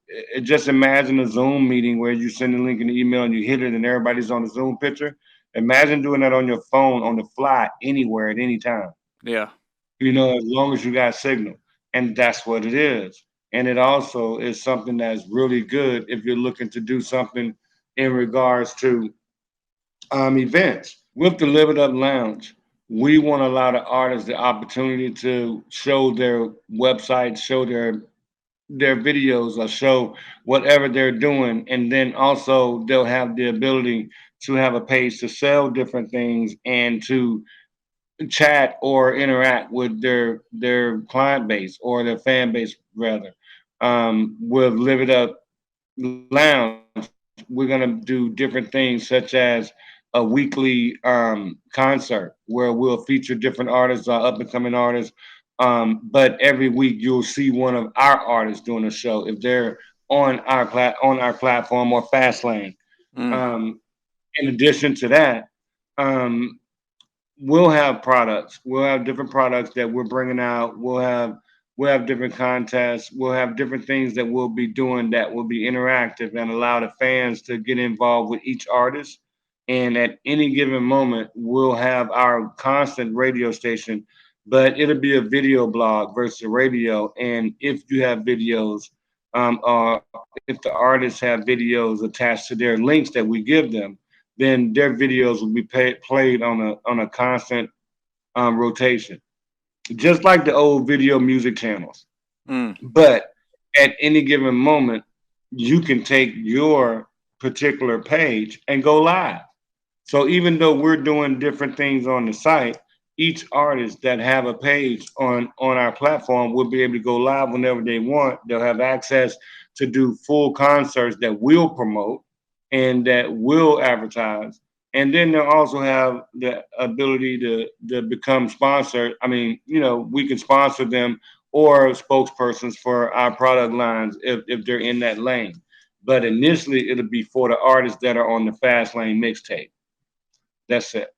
just imagine a Zoom meeting where you send a link in the email and you hit it, and everybody's on the Zoom picture. Imagine doing that on your phone on the fly, anywhere at any time. Yeah. As long as you got signal. And that's what it is. And it also is something that's really good if you're looking to do something in regards to events. With the Live It Up Lounge, we want to allow the artists the opportunity to show their websites, show their videos, or show whatever they're doing. And then also they'll have the ability to have a page to sell different things and to chat or interact with their client base or their fan base rather. With Live It Up Lounge, we're gonna do different things such as a weekly concert where we'll feature different artists, up and coming artists. But every week you'll see one of our artists doing a show if they're on our platform or Fastlane. Mm. Um, in addition to that, um, we'll have products. We'll have different products that we're bringing out. We'll have different contests. We'll have different things that we'll be doing that will be interactive and allow the fans to get involved with each artist And at any given moment, we'll have our constant radio station, but it'll be a video blog versus a radio. And if you have videos, or if the artists have videos attached to their links that we give them, then their videos will be played on a constant rotation, just like the old video music channels. Mm. But at any given moment, you can take your particular page and go live. So even though we're doing different things on the site, each artist that have a page on our platform will be able to go live whenever they want. They'll have access to do full concerts that we'll promote and that will advertise. And then they'll also have the ability to become sponsored. I mean, we can sponsor them or spokespersons for our product lines if they're in that lane. But initially, it'll be for the artists that are on the Fast Lane mixtape. That's it.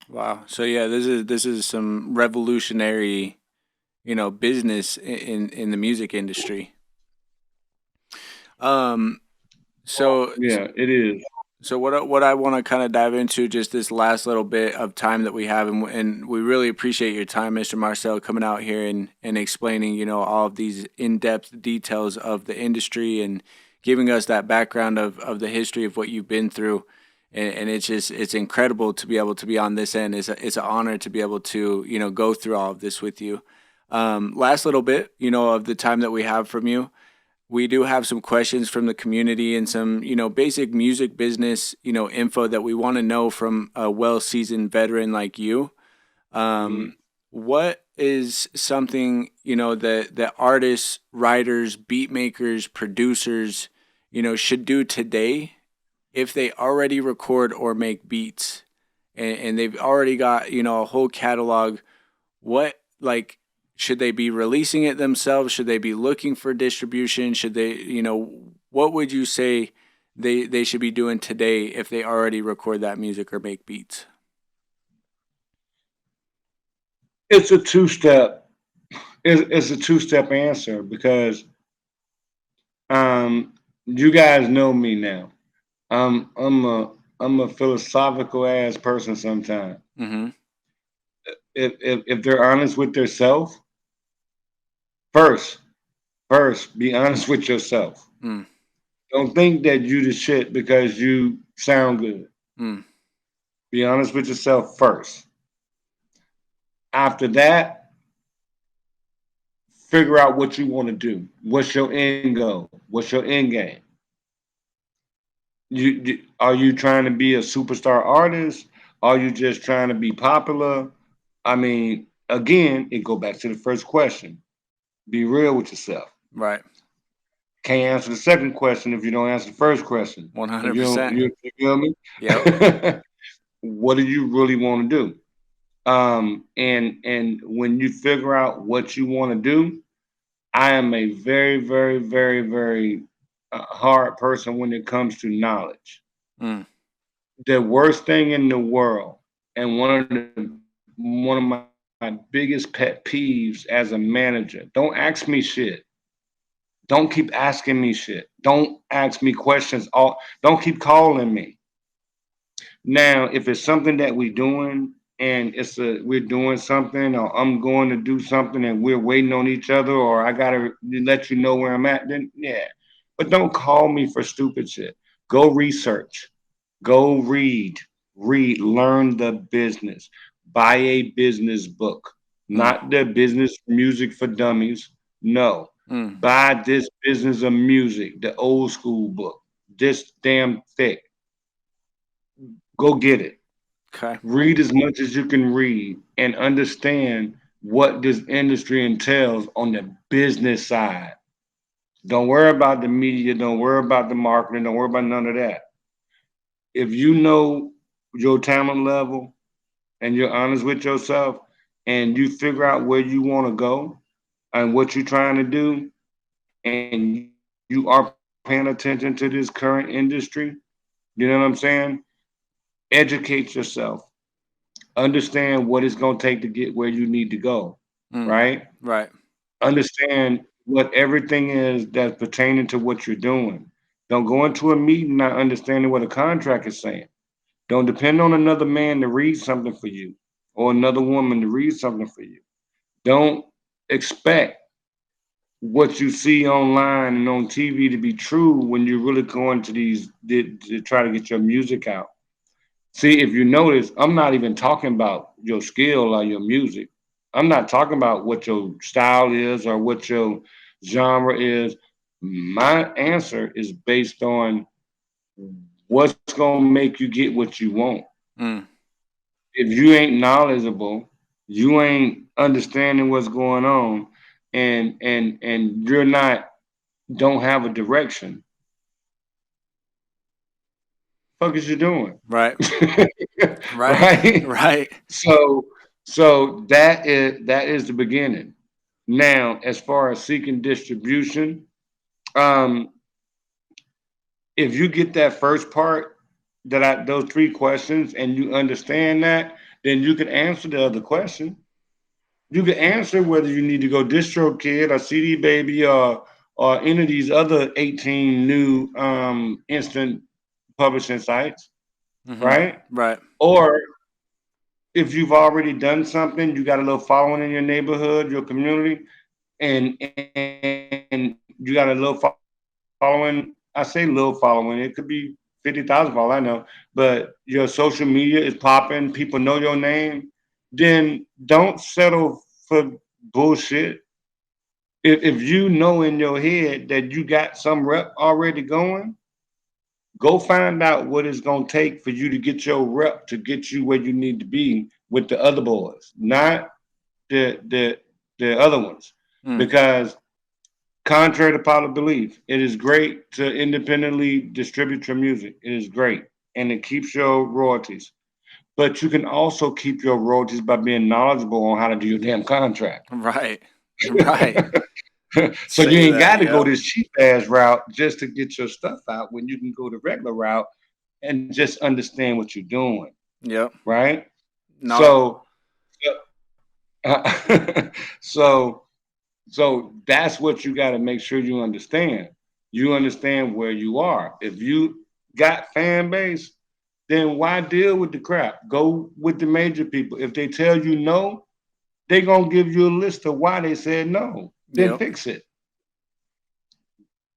Wow. So yeah, this is some revolutionary, business in the music industry. Um. So Yeah, it is. So what I want to kind of dive into just this last little bit of time that we have, and we really appreciate your time, Mr. Marcel, coming out here and explaining, all of these in-depth details of the industry and giving us that background of the history of what you've been through. And it's incredible to be able to be on this end. It's an honor to be able to, go through all of this with you. Last little bit, of the time that we have from you, we do have some questions from the community and some, basic music business, info that we want to know from a well-seasoned veteran like you. Mhm. What is something, that artists, writers, beat makers, producers, should do today if they already record or make beats and they've already got, a whole catalog? What, like, should they be releasing it themselves? Should they be looking for distribution? Should they, what would you say they should be doing today if they already record that music or make beats? It's a two-step. It's a two-step answer because you guys know me now. I'm a philosophical ass person sometimes. Mm-hmm. If they're honest with themselves, first, first be honest with yourself. Mm. Don't think that you the shit because you sound good. Mm. Be honest with yourself first. After that, figure out what you want to do. What's your end goal? What's your end game? Are you trying to be a superstar artist? Are you just trying to be popular? I mean, again, it go back to the first question. Be real with yourself. Right. Can't answer the second question if you don't answer the first question. If you don't, 100%. you feel me? Yep. What do you really want to do? And when you figure out what you want to do, I am a very, very, very, very hard person when it comes to knowledge. Mm. The worst thing in the world, and one of my biggest pet peeves as a manager. Don't ask me shit. Don't keep asking me shit. Don't ask me questions. Don't keep calling me. Now, if it's something that we're doing and we're doing something, or I'm going to do something and we're waiting on each other, or I gotta let you know where I'm at, then yeah. But don't call me for stupid shit. Go research. Go learn the business. Buy a business book, Mm. not the business music for dummies. No, Mm. buy this business of music, the old school book, this damn thick. Go get it. Okay. Read as much as you can read and understand what this industry entails on the business side. Don't worry about the media. Don't worry about the marketing. Don't worry about none of that. If you know your talent level and you're honest with yourself and you figure out where you want to go and what you're trying to do, and you are paying attention to this current industry, you know what I'm saying? Educate yourself. Understand what it's going to take to get where you need to go, Mm. right? Right. Understand what everything is that's pertaining to what you're doing. Don't go into a meeting not understanding what a contract is saying. Don't depend on another man to read something for you or another woman to read something for you. Don't expect what you see online and on TV to be true when you're really going to these to try to get your music out. See, if you notice, I'm not even talking about your skill or your music. I'm not talking about what your style is or what your genre is. My answer is based on what's going to make you get what you want. Mm. If you ain't knowledgeable, you ain't understanding what's going on, and you're not don't have a direction. Fuck is you doing? Right. Right. Right? Right. So that is the beginning. Now, as far as seeking distribution, um, if you get that first part, those three questions, and you understand that, then you can answer the other question. You can answer whether you need to go DistroKid or CD Baby or any of these other 18 new instant publishing sites, Mm-hmm. right? Right. Or if you've already done something, you got a little following in your neighborhood, your community, and you got a little following. I say little following. It could be 50,000 for all I know, but your social media is popping. People know your name. Then don't settle for bullshit. If you know in your head that you got some rep already going, go find out what it's gonna take for you to get your rep to get you where you need to be with the other boys, not the other ones. Mm. Because contrary to popular belief, it is great to independently distribute your music. It is great, and it keeps your royalties. But you can also keep your royalties by being knowledgeable on how to do your damn contract. Right. Right. So you Say ain't that. got to go Yep. this cheap ass route just to get your stuff out when you can go the regular route and just understand what you're doing, Yep. right? No. So, so, so that's what you got to make sure you understand. You understand where you are. If you got fan base, then why deal with the crap? Go with the major people. If they tell you no, they're gonna give you a list of why they said no. Then Yep. fix it.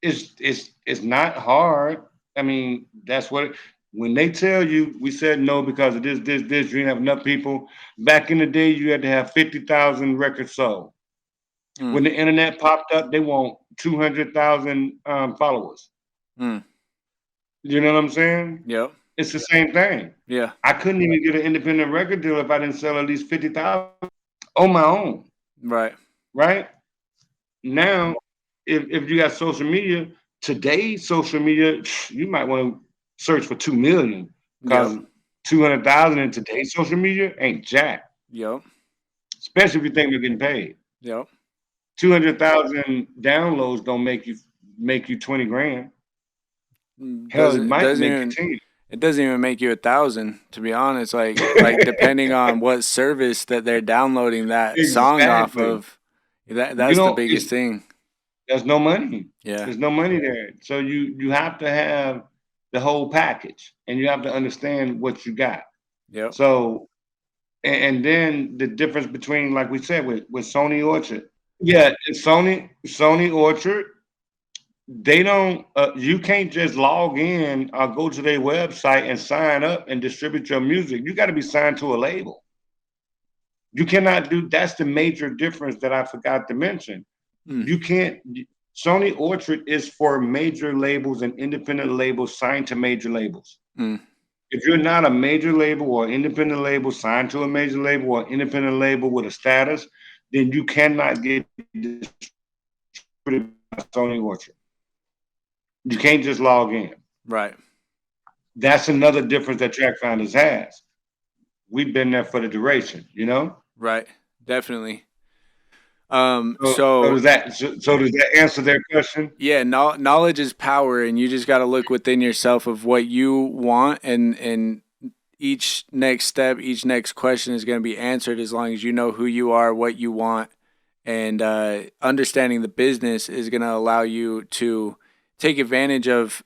It's not hard. I mean, that's what when they tell you we said no because of this, you didn't have enough people. Back in the day, you had to have 50,000 records sold. Mm. When the internet popped up, they want 200,000 followers. Mm. You know what I'm saying? Yep. It's the same thing. Yeah. I couldn't even get an independent record deal if I didn't sell at least 50,000 on my own, Right. right? Now, if you got social media, today's social media, you might want to search for 2 million Yep. because 200,000 in today's social media ain't jack, Yep. especially if you think you're getting paid. Yep. 200,000 downloads don't make you 20 grand. Hell, it might Doesn't make you even 10. it doesn't even make you 1,000, to be honest. Like depending on what service that they're downloading that song off Exactly. of, You that's the know, biggest thing. there's no money. Yeah. There's no money there. So you have to have the whole package, and you have to understand what you got. Yep. So and then the difference between, like we said, with Sony Orchard. Yeah, Sony Orchard, they don't you can't just log in or go to their website and sign up and distribute your music. You got to be signed to a label. You cannot do that's the major difference that I forgot to mention. Mm. You can't Sony Orchard is for major labels and independent labels signed to major labels. Mm. If you're not a major label or independent label signed to a major label or independent label with a status, then you cannot get distributed by Sony Orchard. You can't just log in. Right. That's another difference that Track Founders has. We've been there for the duration, you know? Right. Definitely. So does that answer their question? Yeah, knowledge is power, and you just got to look within yourself of what you want, and each next step, each next question is going to be answered as long as you know who you are, what you want, and understanding the business is going to allow you to take advantage of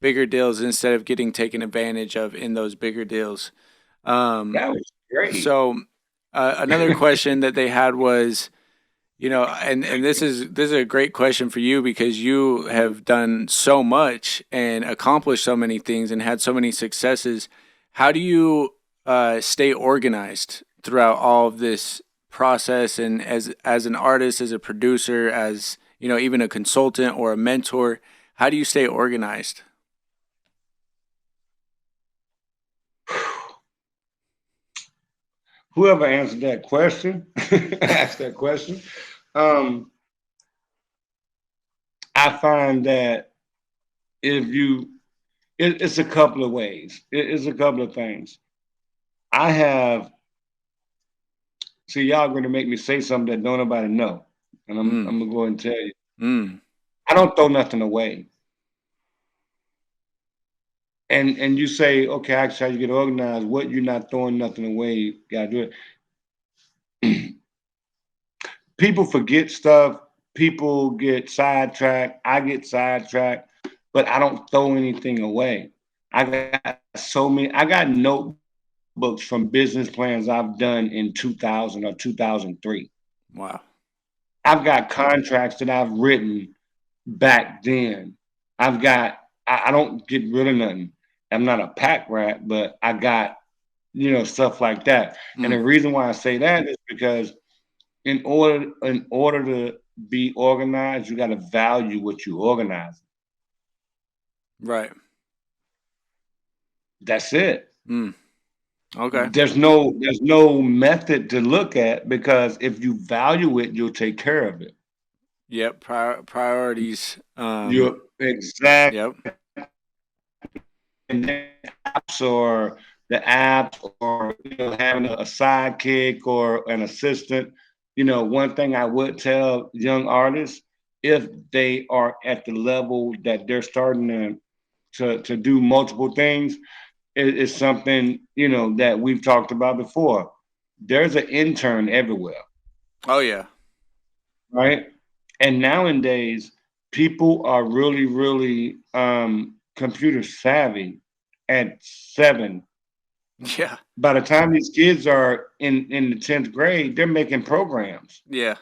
bigger deals instead of getting taken advantage of in those bigger deals. Um, That was great. so another question that they had was, and this is a great question for you because you have done so much and accomplished so many things and had so many successes. How do you stay organized throughout all of this process, and as an artist, as a producer, as even a consultant or a mentor? How do you stay organized? Whoever answered that question, asked that question, um, I find that if you, it's a couple of ways. It's a couple of things. I have, see, y'all going to make me say something that don't nobody know, and Mm, I'm gonna go ahead and tell you. mm, I don't throw nothing away. And you say, okay, actually, how you get organized? What you're not throwing nothing away? You gotta do it. People forget stuff. People get sidetracked. I get sidetracked, but I don't throw anything away. I got so many. I got notebooks from business plans I've done in 2000 or 2003. wow. I've got contracts that I've written back then. I've got. I don't get rid of nothing. I'm not a pack rat, but I got stuff like that. And Mm, the reason why I say that is because in order to be organized, you got to value what you organize. right. That's it. Mm, okay. There's no method to look at because if you value it, you'll take care of it. Yep. Priorities. You're exact Yep. apps or the apps or having a sidekick or an assistant. One thing I would tell young artists if they are at the level that they're starting to do multiple things is something that we've talked about before. There's an intern everywhere, Oh yeah. right? And nowadays, people are really, really computer savvy at 7. Yeah. By the time these kids are in the 10th grade, they're making programs. Yeah.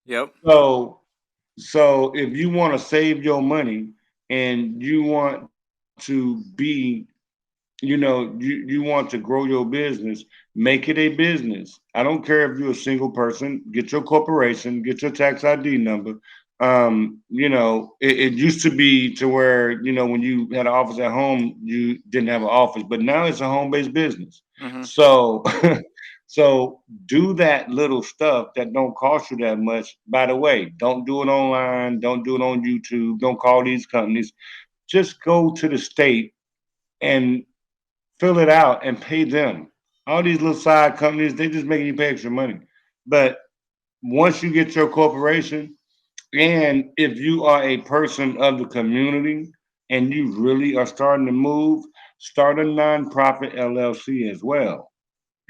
Yep. So if you want to save your money and you want to be you want to grow your business, make it a business. I don't care if you're a single person, get your corporation, get your tax ID number. It used to be to where, when you had an office at home, you didn't have an office, but now it's a home-based business. Hmm. So so do that little stuff that don't cost you that much. By the way, don't do it online, don't do it on YouTube, don't call these companies. Just go to the state and fill it out and pay them. All these little side companies, they just making you pay extra money. But once you get your corporation, and if you are a person of the community and you really are starting to move, start a nonprofit LLC as well.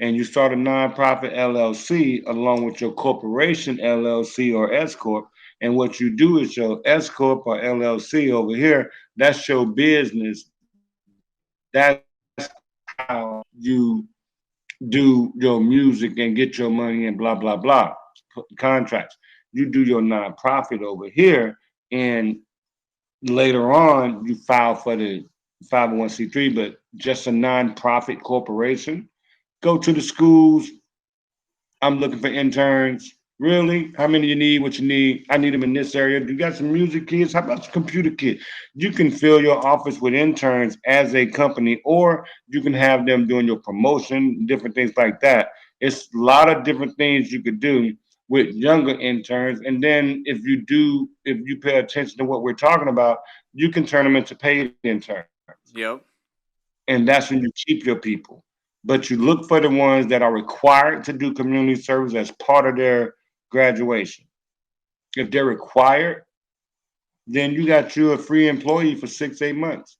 And you start a nonprofit LLC along with your corporation LLC or S Corp. And what you do is your S Corp or LLC over here, that's your business. That's how you do your music and get your money and blah blah blah contracts. You do your nonprofit over here, and later on you file for the 501c3, but just a nonprofit corporation. Go to the schools, I'm looking for interns. Really? How many you need? What you need? I need them in this area. You got some music kids? How about some computer kids? You can fill your office with interns as a company, or you can have them doing your promotion, different things like that. It's a lot of different things you could do with younger interns. And then if you pay attention to what we're talking about, you can turn them into paid interns. Yep. And that's when you keep your people. But you look for the ones that are required to do community service as part of their graduation. If they're required, then you got you a free employee for 6, 8 months.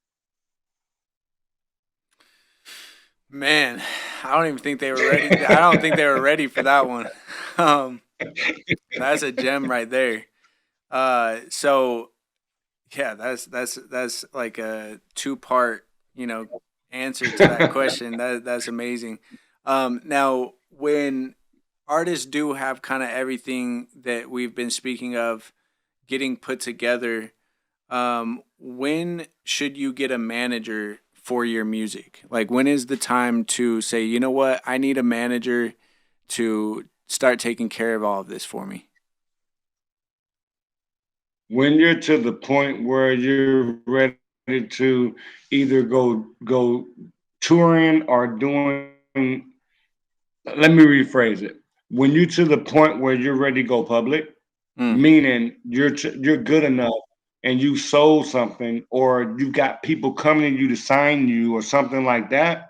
Man, I don't even think they were ready. I don't think they were ready for that one. Um, that's a gem right there. So Yeah, that's like a two-part, answer to that question. That's amazing. Now, when artists do have kind of everything that we've been speaking of getting put together, when should you get a manager for your music? Like, when is the time to say, you know what, I need a manager to start taking care of all of this for me? When you're to the point where you're ready to either go touring or doing, let me rephrase it. When you're to the point where you're ready to go public, Mm, meaning you're good enough and you sold something or you got people coming to you to sign you or something like that,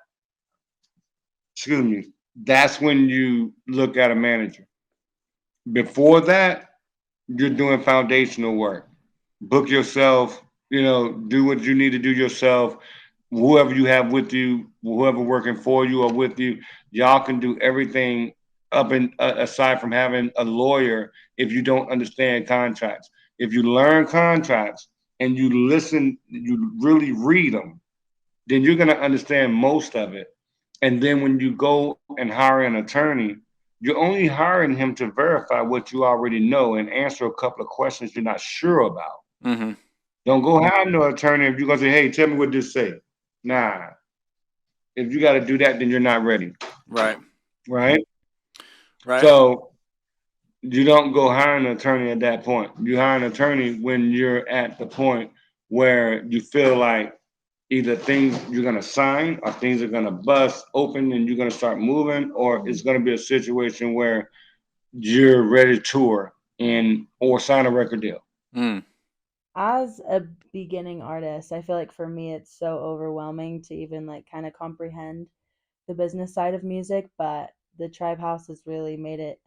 excuse me, that's when you look at a manager. Before that, you're doing foundational work. Book yourself, do what you need to do yourself. Whoever you have with you, whoever working for you or with you, y'all can do everything up and aside from having a lawyer if you don't understand contracts. If you learn contracts and you listen, you really read them, then you're going to understand most of it. And then when you go and hire an attorney, you're only hiring him to verify what you already know and answer a couple of questions you're not sure about. mm-hmm. Don't go hire no attorney if you're gonna say, "Hey, tell me what this say." Nah, if you got to do that, then you're not ready, Right. right? Right. So you don't go hire an attorney at that point. You hire an attorney when you're at the point where you feel like either things you're gonna sign or things are gonna bust open and you're gonna start moving, or it's gonna be a situation where you're ready to tour and or sign a record deal. Mm, As a beginning artist, I feel like for me it's so overwhelming to even like kind of comprehend the business side of music, but the Tribe House has really made it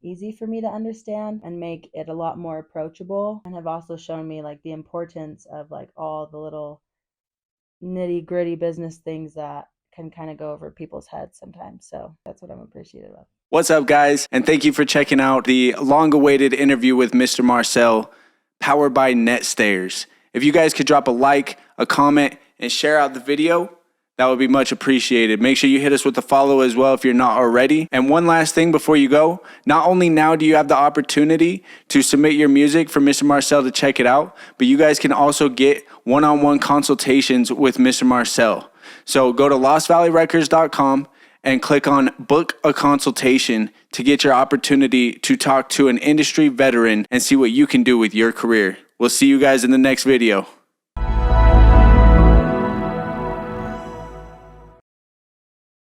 easy for me to understand and make it a lot more approachable, and have also shown me like the importance of like all the little nitty gritty business things that can kind of go over people's heads sometimes. So that's what I'm appreciative of. What's up, guys? And thank you for checking out the long-awaited interview with Mr. Marcel, powered by NetStairs. If you guys could drop a like, a comment, and share out the video, that would be much appreciated. Make sure you hit us with a follow as well if you're not already. And one last thing before you go, not only now do you have the opportunity to submit your music for Mr. Marcel to check it out, but you guys can also get one-on-one consultations with Mr. Marcel. So go to LostValleyRecords.com and click on book a consultation to get your opportunity to talk to an industry veteran and see what you can do with your career. We'll see you guys in the next video.